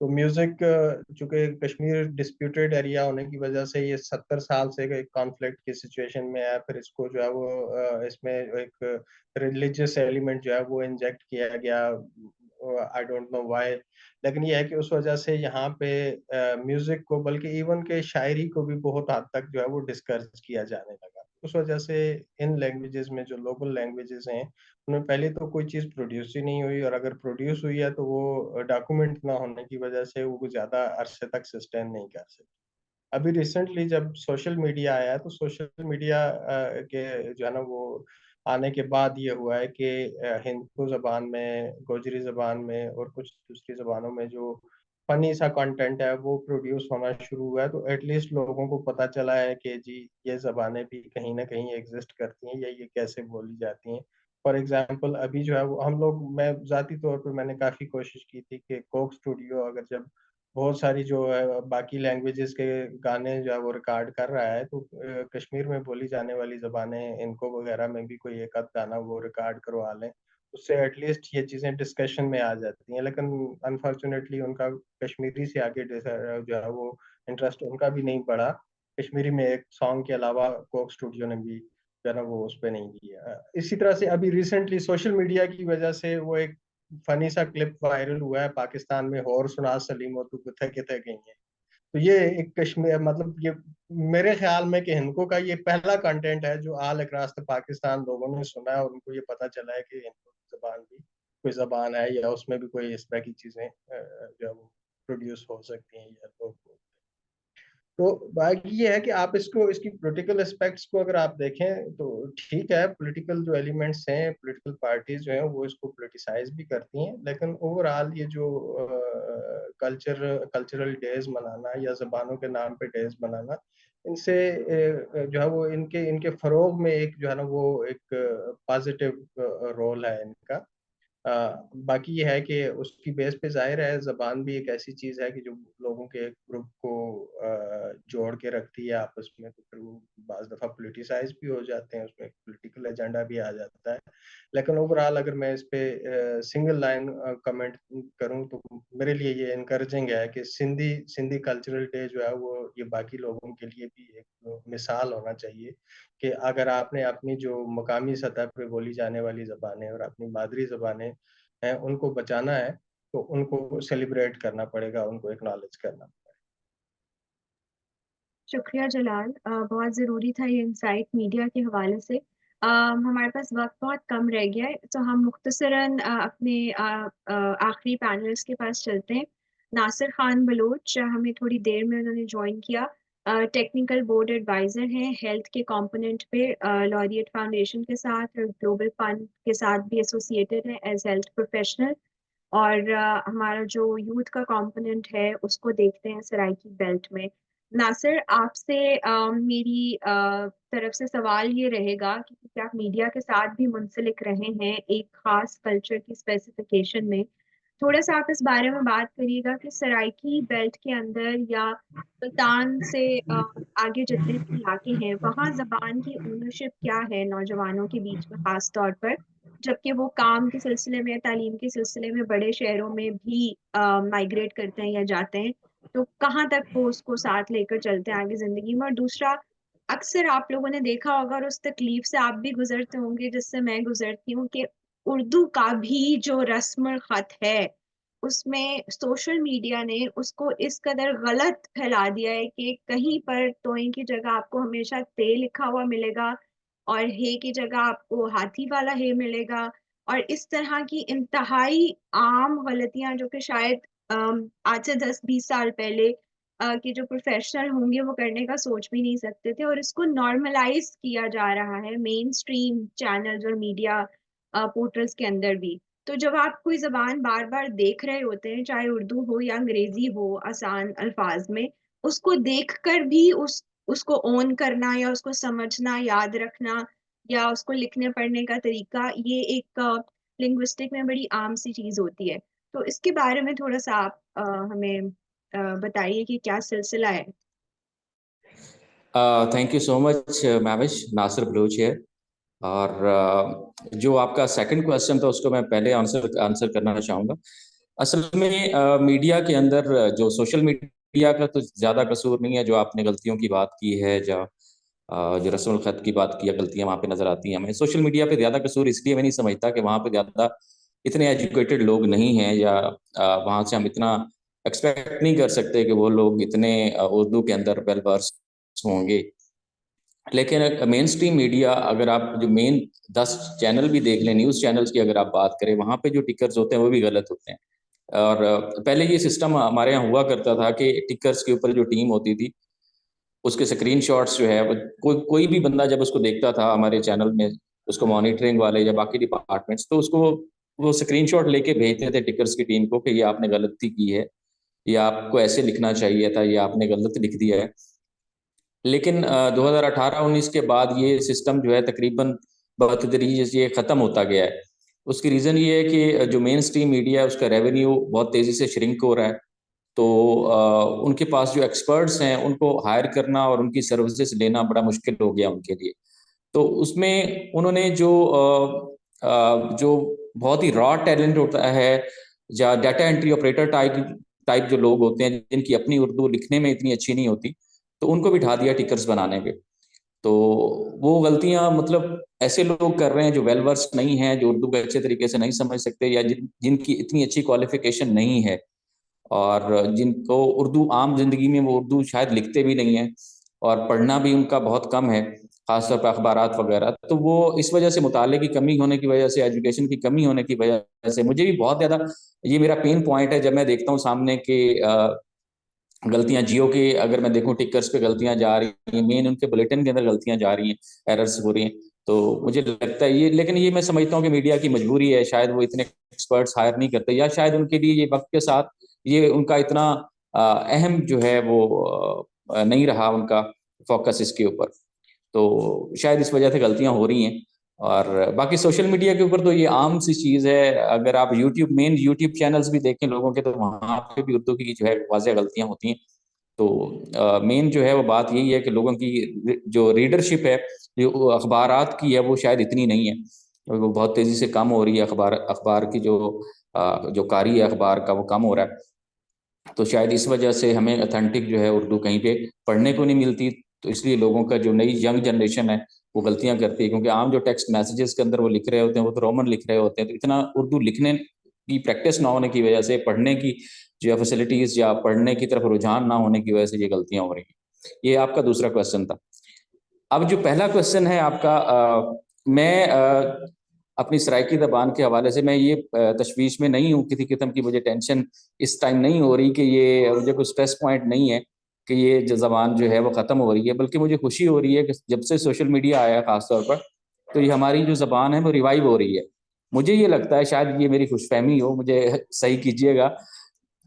تو میوزک چونکہ کشمیر ڈسپیوٹیڈ ایریا ہونے کی وجہ سے یہ 70 سال سے ایک کانفلکٹ کی سچویشن میں ہے. پھر اس کو جو ہے وہ اس میں ایک ریلیجیس ایلیمنٹ جو ہے وہ انجیکٹ کیا گیا, آئی ڈونٹ نو وائی. لیکن یہ ہے کہ اس وجہ سے یہاں پہ میوزک کو بلکہ ایون کہ شاعری کو بھی بہت حد تک جو ہے وہ ڈسکریج کیا جانے لگا. اس وجہ سے ان لینگویجز میں جو لوکل لینگویجز ہیں ان میں پہلے تو کوئی چیز پروڈیوس ہی نہیں ہوئی, اور اگر پروڈیوس ہوئی ہے تو وہ ڈاکومنٹ نہ ہونے کی وجہ سے وہ زیادہ عرصے تک سسٹین نہیں کر سکتی. ابھی ریسنٹلی جب سوشل میڈیا آیا تو سوشل میڈیا کے جو ہے نا وہ آنے کے بعد یہ ہوا ہے کہ ہندو زبان میں, گوجری زبان میں اور کچھ دوسری زبانوں میں جو فنی سا کنٹینٹ ہے وہ پروڈیوس ہونا شروع ہوا ہے. تو ایٹ لیسٹ لوگوں کو پتہ چلا ہے کہ جی یہ زبانیں بھی کہیں نہ کہیں ایگزسٹ کرتی ہیں یا یہ کیسے بولی جاتی ہیں. فار ایگزامپل ابھی جو ہے وہ ہم لوگ, میں ذاتی طور پہ میں نے کافی کوشش کی تھی کہ کوک اسٹوڈیو اگر جب بہت ساری جو ہے باقی لینگویجز کے گانے جو ہے وہ ریکارڈ کر رہا ہے تو کشمیر میں بولی جانے والی زبانیں ان کو وغیرہ میں بھی کوئی ایک آدھ گانا وہ ریکارڈ کروا لیں, اس سے ایٹ لیسٹ یہ چیزیں ڈسکشن میں آ جاتی ہیں. لیکن انفارچونیٹلی ان کا کشمیری سے آگے جو ہے وہ انٹرسٹ ان کا بھی نہیں پڑا. کشمیری میں ایک سانگ کے علاوہ کوک اسٹوڈیو نے بھی جو ہے نا وہ اس پہ نہیں کیا. اسی طرح سے ابھی ریسنٹلی سوشل میڈیا کی وجہ سے وہ ایک فنی سا کلپ وائرل ہوا ہے پاکستان میں, اور سنا سلیمو تو کتھے کتھے گئی ہیں. تو یہ ایک کشمیر, مطلب یہ میرے خیال میں کہ ہندکو کا یہ پہلا کنٹینٹ ہے جو آل اکراس پاکستان لوگوں نے سنا ہے اور ان کو یہ پتا چلا ہے کہ ہندکو زبان بھی کوئی زبان ہے یا اس میں بھی کوئی اس طرح کی چیزیں جو ہے وہ پروڈیوس ہو سکتی ہیں یا لوگ. تو باقی یہ ہے کہ آپ اس کی پولیٹیکل اسپیکٹس کو اگر آپ دیکھیں تو ٹھیک ہے, پولیٹیکل جو ایلیمنٹس ہیں, پولیٹیکل پارٹیز جو ہیں وہ اس کو پولیٹیسائز بھی کرتی ہیں, لیکن اوور آل یہ جو کلچرل ڈیز منانا یا زبانوں کے نام پہ ڈیز منانا, ان سے جو ہے وہ ان کے فروغ میں ایک جو ہے نا وہ ایک پازیٹیو رول ہے ان کا. باقی یہ ہے کہ اس کی بیس پہ ظاہر ہے زبان بھی ایک ایسی چیز ہے کہ جو لوگوں کے ایک گروپ کو جوڑ کے رکھتی ہے آپس میں, تو پھر وہ بعض دفعہ پولیٹیسائز بھی ہو جاتے ہیں, اس میں پولیٹیکل ایجنڈا بھی آ جاتا ہے. لیکن اوور آل اگر میں اس پہ سنگل لائن کمنٹ کروں تو میرے لیے یہ انکریجنگ ہے کہ سندھی کلچرل ڈے جو ہے وہ یہ باقی لوگوں کے لیے بھی ایک مثال ہونا چاہیے کہ اگر آپ نے اپنی جو مقامی سطح پہ بولی جانے والی زبانیں اور اپنی مادری زبانیں ہیں ان کو بچانا ہے تو ان کو سیلیبریٹ کرنا پڑے گا, ان کو ایکنالج کرنا پڑے گا. شکریہ جلال, بہت ضروری تھا یہ انسائٹ میڈیا کے حوالے سے. ہمارے پاس وقت بہت کم رہ گیا ہے تو ہم مختصراً اپنے آخری پینلسٹ کے پاس چلتے ہیں. ناصر خان بلوچ ہمیں تھوڑی دیر میں انہوں نے جوائن کیا, ٹیکنیکل بورڈ ایڈوائزر ہیں ہیلتھ کے کمپوننٹ پہ لاریٹ فاؤنڈیشن کے ساتھ, گلوبل فنڈ کے ساتھ بھی ایسوسیٹڈ ہیں ایز ہیلتھ پروفیشنل, اور ہمارا جو یوتھ کا کمپوننٹ ہے اس کو دیکھتے ہیں سرائکی بیلٹ میں. ناصر, آپ سے میری طرف سے سوال یہ رہے گا کہ آپ میڈیا کے ساتھ بھی منسلک رہے ہیں ایک خاص کلچر کی اسپیسیفیکیشن میں, تھوڑا سا آپ اس بارے میں بات کریے گا کہ سرائکی بیلٹ کے اندر یا ملتان سے آگے جتنے بھی علاقے ہیں وہاں زبان کی اونرشپ کیا ہے نوجوانوں کے بیچ میں خاص طور پر, جبکہ وہ کام کے سلسلے میں, تعلیم کے سلسلے میں بڑے شہروں میں بھی مائگریٹ کرتے ہیں یا جاتے ہیں, تو کہاں تک وہ اس کو ساتھ لے کر چلتے ہیں آگے زندگی میں. اور دوسرا, اکثر آپ لوگوں نے دیکھا ہوگا اور اس تکلیف سے آپ بھی گزرتے ہوں گے جس سے میں گزرتی ہوں کہ اردو کا بھی جو رسم الخط ہے اس میں سوشل میڈیا نے اس کو اس قدر غلط پھیلا دیا ہے کہ کہیں پر توئیں کی جگہ آپ کو ہمیشہ تے لکھا ہوا ملے گا اور ہے کی جگہ آپ کو ہاتھی والا ہے ملے گا, اور اس طرح کی انتہائی عام غلطیاں جو کہ شاید آج سے 10-20 سال پہلے کہ جو پروفیشنل ہوں گے وہ کرنے کا سوچ بھی نہیں سکتے تھے, اور اس کو نارملائز کیا جا رہا ہے مین اسٹریم چینلز اور میڈیا پورٹلز کے اندر بھی. تو جب آپ کوئی زبان بار بار دیکھ رہے ہوتے ہیں, چاہے اردو ہو یا انگریزی ہو آسان الفاظ میں, اس کو دیکھ کر بھی اس کو اون کرنا یا اس کو سمجھنا, یاد رکھنا یا اس کو لکھنے پڑھنے کا طریقہ, یہ ایک لنگوسٹک میں بڑی عام سی چیز ہوتی ہے. تو اس کے بارے میں تھوڑا سا آپ ہمیں بتائیے کہ کیا سلسلہ ہے. تھینک یو سو مچ مہوش, ناصر بلوچ ہے. اور جو آپ کا سیکنڈ کوشچن تھا اس کو میں پہلے آنسر کرنا چاہوں گا. اصل میں میڈیا کے اندر جو سوشل میڈیا کا تو زیادہ قصور نہیں ہے. جو آپ نے غلطیوں کی بات کی ہے، جو رسم الخط کی بات کی ہے، غلطیاں وہاں پہ نظر آتی ہیں ہمیں. سوشل میڈیا پہ زیادہ قصور اس لیے میں نہیں سمجھتا کہ وہاں پہ زیادہ اتنے ایجوکیٹڈ لوگ نہیں ہیں، یا وہاں سے ہم اتنا ایکسپیکٹ نہیں کر سکتے کہ وہ لوگ اتنے اردو کے اندر ویل ورس ہوں گے. لیکن مین سٹریم میڈیا، اگر آپ جو مین 10 چینل بھی دیکھ لیں، نیوز چینلز کی اگر آپ بات کریں، وہاں پہ جو ٹکرز ہوتے ہیں وہ بھی غلط ہوتے ہیں. اور پہلے یہ سسٹم ہمارے یہاں ہوا کرتا تھا کہ ٹکرز کے اوپر جو ٹیم ہوتی تھی اس کے سکرین شاٹس جو ہے کوئی بھی بندہ جب اس کو دیکھتا تھا ہمارے چینل میں، اس کو مانیٹرنگ والے یا باقی ڈپارٹمنٹس، تو اس کو وہ سکرین شاٹ لے کے بھیجتے تھے ٹکرز کی ٹیم کو کہ یہ آپ نے غلطی کی ہے، یا آپ کو ایسے لکھنا چاہیے تھا، یہ آپ نے غلط لکھ دیا ہے. لیکن 2018-19 کے بعد یہ سسٹم جو ہے تقریباً بتدریج یہ ختم ہوتا گیا ہے. اس کی ریزن یہ ہے کہ جو مین سٹریم میڈیا ہے اس کا ریونیو بہت تیزی سے شرنک ہو رہا ہے. تو ان کے پاس جو ایکسپرٹس ہیں ان کو ہائر کرنا اور ان کی سروسز لینا بڑا مشکل ہو گیا ان کے لیے. تو اس میں انہوں نے جو بہت ہی را ٹیلنٹ ہوتا ہے، یا ڈیٹا انٹری آپریٹر ٹائپ جو لوگ ہوتے ہیں جن کی اپنی اردو لکھنے میں اتنی اچھی نہیں ہوتی، تو ان کو بٹھا دیا ٹکرز بنانے پہ. تو وہ غلطیاں مطلب ایسے لوگ کر رہے ہیں جو ویل ورس نہیں ہیں، جو اردو کو اچھے طریقے سے نہیں سمجھ سکتے، یا جن کی اتنی اچھی کوالیفیکیشن نہیں ہے، اور جن کو اردو عام زندگی میں وہ اردو شاید لکھتے بھی نہیں ہیں، اور پڑھنا بھی ان کا بہت کم ہے، خاص طور پہ اخبارات وغیرہ. تو وہ اس وجہ سے مطالعے کی کمی ہونے کی وجہ سے، ایجوکیشن کی کمی ہونے کی وجہ سے، مجھے بھی بہت زیادہ یہ میرا پین پوائنٹ ہے جب میں دیکھتا ہوں سامنے کہ غلطیاں جیو کے اگر میں دیکھوں ٹکرز پہ غلطیاں جا رہی ہیں، مین ان کے بلیٹن کے اندر غلطیاں جا رہی ہیں، ایررز ہو رہی ہیں. تو مجھے لگتا ہے یہ، لیکن یہ میں سمجھتا ہوں کہ میڈیا کی مجبوری ہے، شاید وہ اتنے ایکسپرٹس ہائر نہیں کرتے، یا شاید ان کے لیے یہ وقت کے ساتھ یہ ان کا اتنا اہم جو ہے وہ نہیں رہا ان کا فوکس اس کے اوپر. تو شاید اس وجہ سے غلطیاں ہو رہی ہیں. اور باقی سوشل میڈیا کے اوپر تو یہ عام سی چیز ہے. اگر آپ مین یوٹیوب چینلز بھی دیکھیں لوگوں کے، تو وہاں پہ بھی اردو کی جو ہے واضح غلطیاں ہوتی ہیں. تو مین جو ہے وہ بات یہی ہے کہ لوگوں کی جو ریڈرشپ ہے جو اخبارات کی ہے وہ شاید اتنی نہیں ہے، وہ بہت تیزی سے کم ہو رہی ہے. اخبار کی جو قاری ہے اخبار کا وہ کم ہو رہا ہے. تو شاید اس وجہ سے ہمیں اتھینٹک جو ہے اردو کہیں پہ پڑھنے کو نہیں ملتی. تو اس لیے لوگوں کا جو نئی ینگ جنریشن ہے وہ غلطیاں کرتی ہے، کیونکہ عام جو ٹیکسٹ میسیجز کے اندر وہ لکھ رہے ہوتے ہیں وہ تو رومن لکھ رہے ہوتے ہیں. تو اتنا اردو لکھنے کی پریکٹس نہ ہونے کی وجہ سے، پڑھنے کی جو فیسلٹیز یا پڑھنے کی طرف رجحان نہ ہونے کی وجہ سے یہ غلطیاں ہو رہی ہیں. یہ آپ کا دوسرا کویشچن تھا. اب جو پہلا کویشچن ہے آپ کا، میں اپنی سرائیکی زبان کے حوالے سے میں یہ تشویش میں نہیں ہوں، کسی قسم کی مجھے ٹینشن اس ٹائم نہیں ہو رہی کہ یہ مجھے کوئی اسٹریس پوائنٹ نہیں ہے کہ یہ جو زبان جو ہے وہ ختم ہو رہی ہے. بلکہ مجھے خوشی ہو رہی ہے کہ جب سے سوشل میڈیا آیا خاص طور پر، تو یہ ہماری جو زبان ہے وہ ریوائیو ہو رہی ہے. مجھے یہ لگتا ہے، شاید یہ میری خوش فہمی ہو، مجھے صحیح کیجیے گا،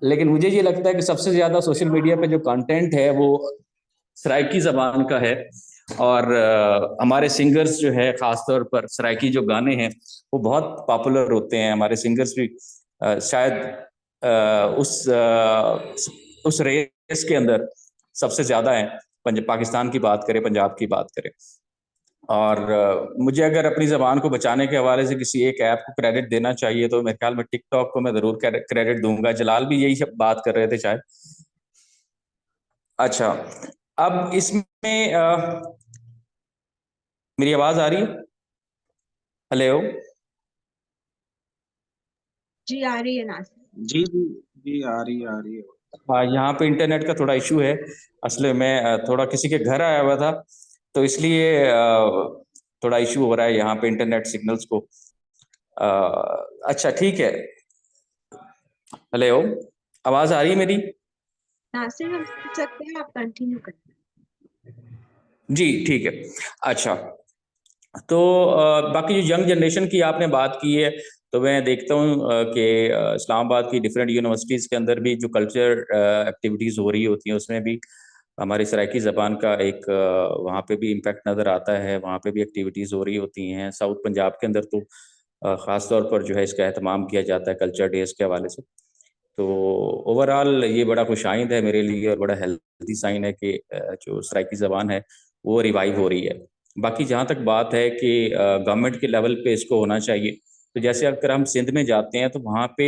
لیکن مجھے یہ لگتا ہے کہ سب سے زیادہ سوشل میڈیا پہ جو کانٹینٹ ہے وہ سرائیکی زبان کا ہے. اور ہمارے سنگرز جو ہے خاص طور پر سرائیکی جو گانے ہیں وہ بہت پاپولر ہوتے ہیں. ہمارے سنگرز بھی شاید اس ریس کے اندر سب سے زیادہ ہیں، پاکستان کی بات کریں، پنجاب کی بات کریں. اور مجھے اگر اپنی زبان کو بچانے کے حوالے سے کسی ایک ایپ کو کریڈٹ دینا چاہیے تو میرے خیال میں ٹک ٹاک کو میں ضرور کریڈٹ دوں گا. جلال بھی یہی بات کر رہے تھے شاید. اچھا، اب اس میں میری آواز آ رہی ہے؟ ہیلو جی آ رہی ہے ناصر. جی جی جی آ رہی ہے. ہاں، یہاں پہ انٹرنیٹ کا تھوڑا ایشو ہے. اصل میں تھوڑا کسی کے گھر آیا ہوا تھا تو اس لیے تھوڑا ایشو ہو رہا ہے یہاں پہ انٹرنیٹ سگنلز کو. اچھا ٹھیک ہے. ہیلو، آواز آ رہی ہے میری؟ ناصر ہم سن سکتے ہیں، آپ کنٹینیو کریں. جی ٹھیک ہے. اچھا، تو باقی جو ینگ جنریشن کی آپ نے بات کی ہے، تو میں دیکھتا ہوں کہ اسلام آباد کی ڈفرینٹ یونیورسٹیز کے اندر بھی جو کلچر ایکٹیویٹیز ہو رہی ہوتی ہیں اس میں بھی ہماری سرائیکی زبان کا ایک وہاں پہ بھی امپیکٹ نظر آتا ہے. وہاں پہ بھی ایکٹیویٹیز ہو رہی ہوتی ہیں. ساؤتھ پنجاب کے اندر تو خاص طور پر جو ہے اس کا اہتمام کیا جاتا ہے کلچر ڈیز کے حوالے سے. تو اوورآل یہ بڑا خوش آئند ہے میرے لیے اور بڑا ہیلتھی سائن ہے کہ جو سرائیکی زبان ہے وہ ریوائیو ہو رہی ہے. باقی جہاں تک بات ہے کہ گورنمنٹ کے لیول پہ اس کو ہونا چاہیے، تو جیسے اگر ہم سندھ میں جاتے ہیں تو وہاں پہ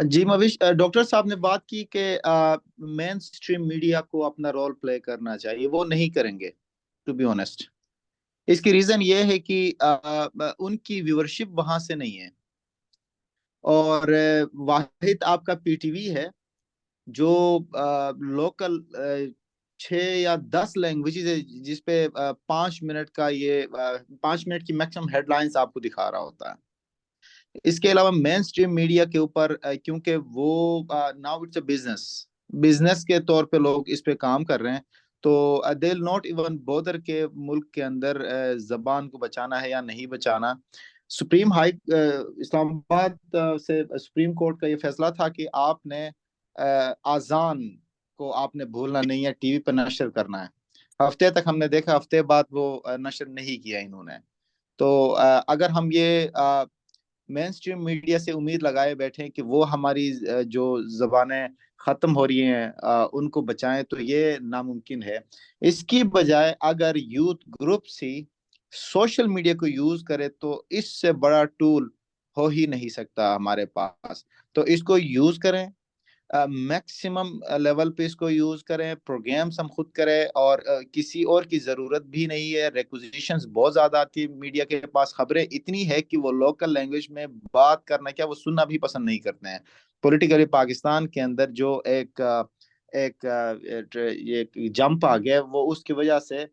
جی مویش، ڈاکٹر صاحب نے بات کی کہ مین اسٹریم میڈیا کو اپنا رول پلے کرنا چاہیے، وہ نہیں کریں گے ٹو بی آنےسٹ. اس کی ریزن یہ ہے کہ ان کی ویورشپ وہاں سے نہیں ہے، اور واحد آپ کا پی ٹی وی ہے جو لوکل 6 یا 10 لینگویجز ہے، جس پہ 5 منٹ کا یہ 5 منٹ کی میکسیمم ہیڈ لائنز آپ کو دکھا رہا ہوتا ہے. اس کے علاوہ مین اسٹریم میڈیا کے اوپر کیونکہ وہ ناؤ اٹس اے بزنس کے طور پہ لوگ اس پہ کام کر رہے ہیں، تو دے ول ناٹ ایون بودر کے ملک کے اندر زبان کو بچانا ہے یا نہیں بچانا. سپریم ہائی اسلام آباد سے سپریم کورٹ کا یہ فیصلہ تھا کہ آپ نے آزان کو آپ نے بھولنا نہیں ہے، ٹی وی پہ نشر کرنا ہے. ہفتے تک ہم نے دیکھا، ہفتے بعد وہ نشر نہیں کیا انہوں نے. تو اگر ہم یہ مین اسٹریم میڈیا سے امید لگائے بیٹھے کہ وہ ہماری جو زبانیں ختم ہو رہی ہیں ان کو بچائیں، تو یہ ناممکن ہے. اس کی بجائے اگر یوتھ گروپس ہی سوشل میڈیا کو یوز کرے تو اس سے بڑا ٹول ہو ہی نہیں سکتا ہمارے پاس. تو اس کو یوز کریں، میکسیمم لیول پہ اس کو یوز کریں، پروگرامس ہم خود کریں، اور کسی اور کی ضرورت بھی نہیں ہے. ریکوزیشنز بہت زیادہ آتی ہے میڈیا کے پاس، خبریں اتنی ہے کہ وہ لوکل لینگویج میں بات کرنا کیا وہ سننا بھی پسند نہیں کرتے ہیں. پولیٹیکلی پاکستان کے اندر جو ایک جمپ آ گیا، وہ اس کی وجہ سے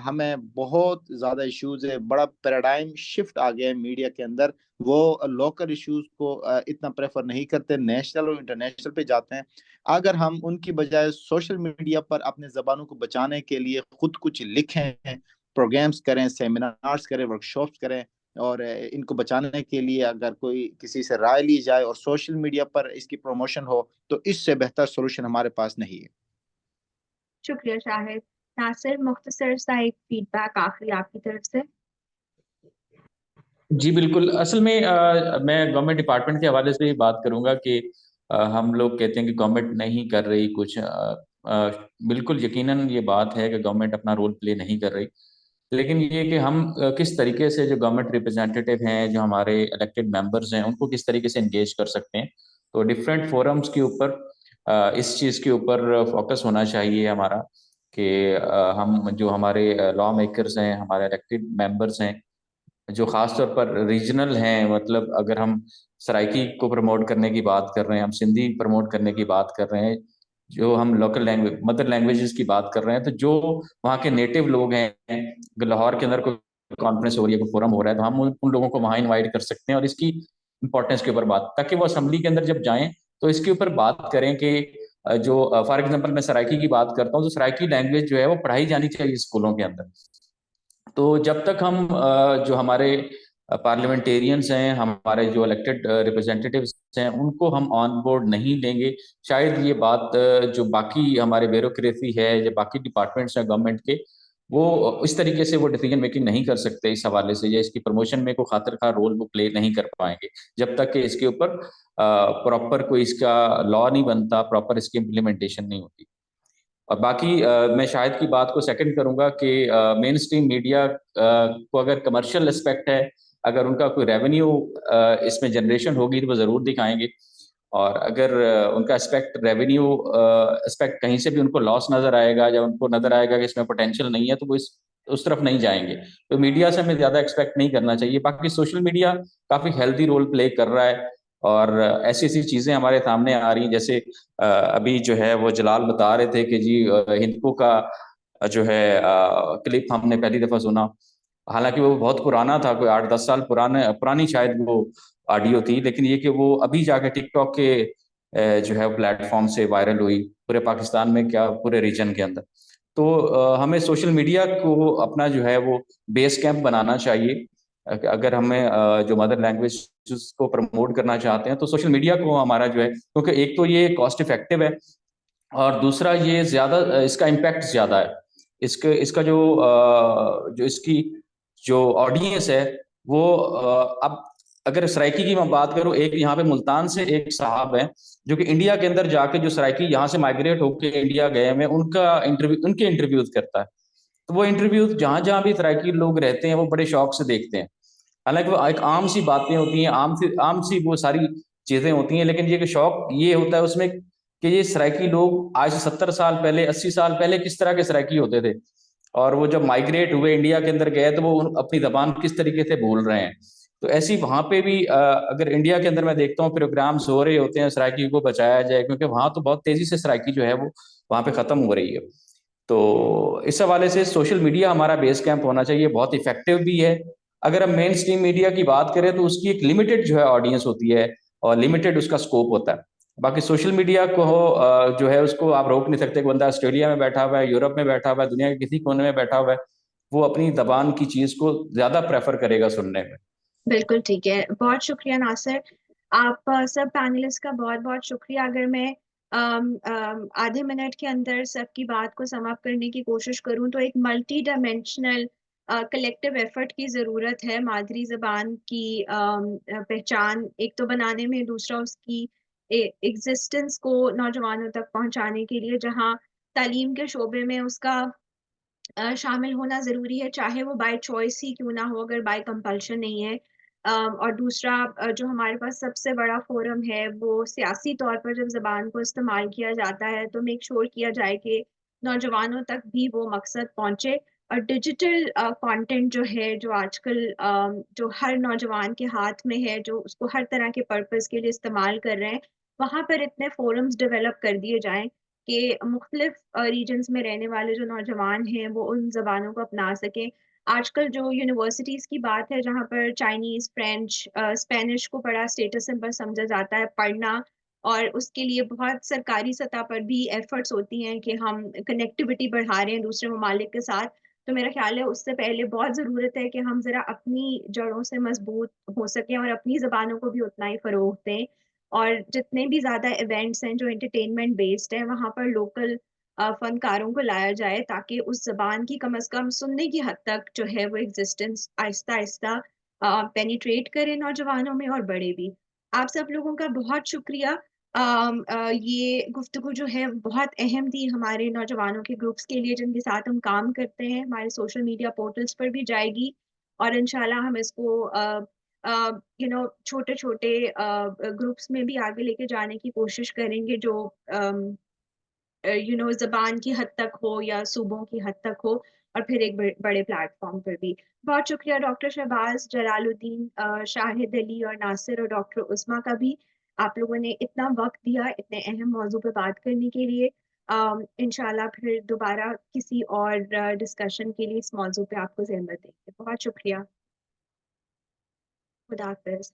ہمیں بہت زیادہ ایشوز ہے. بڑا پیراڈائم شفٹ آ گیا ہے میڈیا کے اندر. وہ لوکل ایشوز کو اتنا پریفر نہیں کرتے، نیشنل اور انٹرنیشنل پہ جاتے ہیں. اگر ہم ان کی بجائے سوشل میڈیا پر اپنے زبانوں کو بچانے کے لیے خود کچھ لکھیں، پروگرامز کریں، سیمینارز کریں، ورکشاپس کریں، اور ان کو بچانے کے لیے اگر کوئی کسی سے رائے لی جائے اور سوشل میڈیا پر اس کی پروموشن ہو، تو اس سے بہتر سولوشن ہمارے پاس نہیں ہے. شکریہ شاہد. ناصر، مختصر سا ایک فیڈ بیک آخری آپ کی طرف سے. جی بالکل. اصل میں میں گورنمنٹ ڈپارٹمنٹ کے حوالے سے یہ بات کروں گا کہ ہم لوگ کہتے ہیں کہ گورنمنٹ نہیں کر رہی کچھ. بالکل یقیناً یہ بات ہے کہ گورنمنٹ اپنا رول پلے نہیں کر رہی، لیکن یہ کہ ہم کس طریقے سے جو گورنمنٹ ریپرزینٹیٹیو ہیں، جو ہمارے الیکٹڈ ممبرز ہیں، ان کو کس طریقے سے انگیج کر سکتے ہیں. تو ڈفرینٹ فورمز کے اوپر اس چیز کے اوپر فوکس ہونا چاہیے ہمارا، کہ ہم جو ہمارے لا میکرز ہیں، ہمارے الیکٹڈ ممبرز ہیں، جو خاص طور پر ریجنل ہیں، مطلب اگر ہم سرائکی کو پروموٹ کرنے کی بات کر رہے ہیں، ہم سندھی پروموٹ کرنے کی بات کر رہے ہیں، جو ہم لوکل لینگویج مدر لینگویجز کی بات کر رہے ہیں، تو جو وہاں کے نیٹو لوگ ہیں، لاہور کے اندر کوئی کانفرنس ہو رہی ہے، کوئی فورم ہو رہا ہے، تو ہم ان لوگوں کو وہاں انوائٹ کر سکتے ہیں اور اس کی امپورٹنس کے اوپر بات، تاکہ وہ اسمبلی کے اندر جب جائیں تو اس کے اوپر بات کریں کہ جو فار ایگزامپل میں سرائکی کی بات کرتا ہوں، تو سرائکی لینگویج جو ہے وہ پڑھائی جانی چاہیے اسکولوں کے اندر. تو جب تک ہم جو ہمارے پارلیمنٹیرینز ہیں، ہمارے جو الیکٹڈ ریپرزینٹیٹیوز ہیں، ان کو ہم آن بورڈ نہیں لیں گے، شاید یہ بات جو باقی ہمارے بیوروکریسی ہے، جو باقی ڈپارٹمنٹس ہیں گورنمنٹ کے، وہ اس طریقے سے وہ ڈیسیجن میکنگ نہیں کر سکتے اس حوالے سے، یا اس کی پروموشن میں کوئی خاطر خواہ رول وہ پلے نہیں کر پائیں گے جب تک کہ اس کے اوپر پراپر کوئی اس کا لا نہیں بنتا، پراپر اس کی امپلیمنٹیشن نہیں ہوتی. اور باقی میں شاہد کی بات کو سیکنڈ کروں گا کہ مین اسٹریم میڈیا کو اگر کمرشل اسپیکٹ ہے، اگر ان کا کوئی ریونیو اس میں جنریشن ہوگی تو وہ ضرور دکھائیں گے، اور اگر ان کا ریونیو اسپیکٹ کہیں سے بھی ان کو لاس نظر آئے گا، یا ان کو نظر آئے گا کہ اس میں پوٹینشیل نہیں ہے، تو وہ اس طرف نہیں جائیں گے. تو میڈیا سے ہمیں زیادہ ایکسپیکٹ نہیں کرنا چاہیے. باقی سوشل میڈیا کافی ہیلدی رول پلے کر رہا ہے، اور ایسی ایسی چیزیں ہمارے سامنے آ رہی ہیں، جیسے ابھی جو ہے وہ جلال بتا رہے تھے کہ جی ہندکو کا جو ہے کلپ ہم نے پہلی دفعہ سنا، حالانکہ وہ بہت پرانا تھا، کوئی 8-10 سال پرانی شاید وہ آڈیو تھی، لیکن یہ کہ وہ ابھی جا کے ٹک ٹاک کے جو ہے پلیٹ فارم سے وائرل ہوئی پورے پاکستان میں، کیا پورے ریجن کے اندر. تو ہمیں سوشل میڈیا کو اپنا جو ہے وہ بیس کیمپ بنانا چاہیے. اگر ہمیں جو مدر لینگویج کو پروموٹ کرنا چاہتے ہیں تو سوشل میڈیا کو ہمارا جو ہے، کیونکہ ایک تو یہ کاسٹ افیکٹو ہے، اور دوسرا یہ زیادہ اس کا امپیکٹ زیادہ ہے. اس کا جو اس کی جو آڈینس ہے وہ اب اگر سرائکی کی میں بات کروں، ایک یہاں پہ ملتان سے ایک صاحب ہیں جو کہ انڈیا کے اندر جا کے جو سرائکی یہاں سے مائگریٹ ہو کے انڈیا گئے میں ان کے انٹرویوز کرتا ہے. تو وہ انٹرویوز جہاں جہاں بھی سرائکی لوگ رہتے ہیں وہ بڑے شوق سے دیکھتے ہیں، حالانکہ وہ ایک عام سی باتیں ہوتی ہیں، عام سی وہ ساری چیزیں ہوتی ہیں، لیکن یہ شوق یہ ہوتا ہے اس میں کہ یہ سرائکی لوگ آج سے 70 سال پہلے 80 سال پہلے کس طرح کے سرائکی ہوتے تھے، اور وہ جب مائگریٹ ہوئے انڈیا کے اندر گئے تو وہ اپنی زبان کس طریقے سے بول رہے ہیں. تو ایسی وہاں پہ بھی اگر انڈیا کے اندر میں دیکھتا ہوں پروگرامس ہو رہے ہوتے ہیں سرائکی کو بچایا جائے، کیونکہ وہاں تو بہت تیزی سے سرائکی جو ہے وہ وہاں پہ ختم ہو رہی ہے. تو اس حوالے سے سوشل میڈیا ہمارا بیس کیمپ ہونا چاہیے، بہت افیکٹو بھی ہے. اگر ہم مین اسٹریم میڈیا کی بات کریں تو اس کی ایک لمیٹڈ جو ہے آڈینس ہوتی ہے اور لمیٹڈ اس کا اسکوپ ہوتا ہے. باقی سوشل میڈیا کو جو ہے اس کو آپ روک نہیں سکتے کہ بندہ آسٹریلیا میں بیٹھا ہوا ہے، یورپ میں بیٹھا ہوا ہے، دنیا کے کسی کونے میں بیٹھا ہوا ہے، وہ اپنی زبان کی چیز کو زیادہ پریفر کرے گا سننے میں. بالکل ٹھیک ہے، بہت شکریہ ناصر. آپ سب پینلسٹ کا بہت بہت شکریہ. اگر میں آدھے منٹ کے اندر سب کی بات کو سم اپ کرنے کی کوشش کروں تو ایک ملٹی ڈائمینشنل کلیکٹیو ایفرٹ کی ضرورت ہے مادری زبان کی پہچان ایک تو بنانے میں، دوسرا اس کی ایگزسٹنس کو نوجوانوں تک پہنچانے کے لیے، جہاں تعلیم کے شعبے میں اس کا شامل ہونا ضروری ہے، چاہے وہ بائی چوائس ہی کیوں نہ ہو، اگر بائی کمپلشن نہیں ہے. اور دوسرا جو ہمارے پاس سب سے بڑا فورم ہے وہ سیاسی طور پر جب زبان کو استعمال کیا جاتا ہے تو میک شور کیا جائے کہ نوجوانوں تک بھی وہ مقصد پہنچے. اور ڈیجیٹل کانٹینٹ جو ہے، جو آج کل جو ہر نوجوان کے ہاتھ میں ہے، جو اس کو ہر طرح کے پرپز کے لیے استعمال کر رہے ہیں، وہاں پر اتنے فورمز ڈیولپ کر دیے جائیں کہ مختلف ریجنز میں رہنے والے جو نوجوان ہیں وہ ان زبانوں کو اپنا سکیں. آج کل جو یونیورسٹیز کی بات ہے جہاں پر چائنیز، فرینچ، اسپینش کو بڑا اسٹیٹس سمبل سمجھا جاتا ہے پڑھنا، اور اس کے لیے بہت سرکاری سطح پر بھی ایفرٹس ہوتی ہیں کہ ہم کنیکٹیوٹی بڑھا رہے ہیں دوسرے ممالک کے ساتھ. تو میرا خیال ہے اس سے پہلے بہت ضرورت ہے کہ ہم ذرا اپنی جڑوں سے مضبوط ہو سکیں اور اپنی زبانوں کو بھی اتنا ہی فروغ دیں. اور جتنے بھی زیادہ ایونٹس ہیں جو انٹرٹینمنٹ بیسڈ ہیں، وہاں پر لوکل فنکاروں کو لایا جائے تاکہ اس زبان کی کم از کم سننے کی حد تک جو ہے وہ ایگزسٹنس آہستہ آہستہ پینیٹریٹ کرے نوجوانوں میں اور بڑے بھی. آپ سب لوگوں کا بہت شکریہ. یہ گفتگو جو ہے بہت اہم تھی ہمارے نوجوانوں کے گروپس کے لیے جن کے ساتھ ہم کام کرتے ہیں. ہمارے سوشل میڈیا پورٹلز پر بھی جائے گی اور انشاءاللہ ہم اس کو چھوٹے چھوٹے گروپس میں بھی آگے لے کے جانے کی کوشش کریں گے جو زبان کی حد تک ہو یا صوبوں کی حد تک ہو، اور پھر ایک بڑے پلیٹ فارم پر بھی. بہت شکریہ ڈاکٹر شہباز، جلال الدین، شاہد علی اور ناصر اور ڈاکٹر عظمیٰ کا بھی. آپ لوگوں نے اتنا وقت دیا اتنے اہم موضوع پہ بات کرنے کے لیے. انشاءاللہ پھر دوبارہ کسی اور ڈسکشن کے لیے اس موضوع پہ آپ کو زحمت دیں گے. بہت شکریہ. خدا حافظ.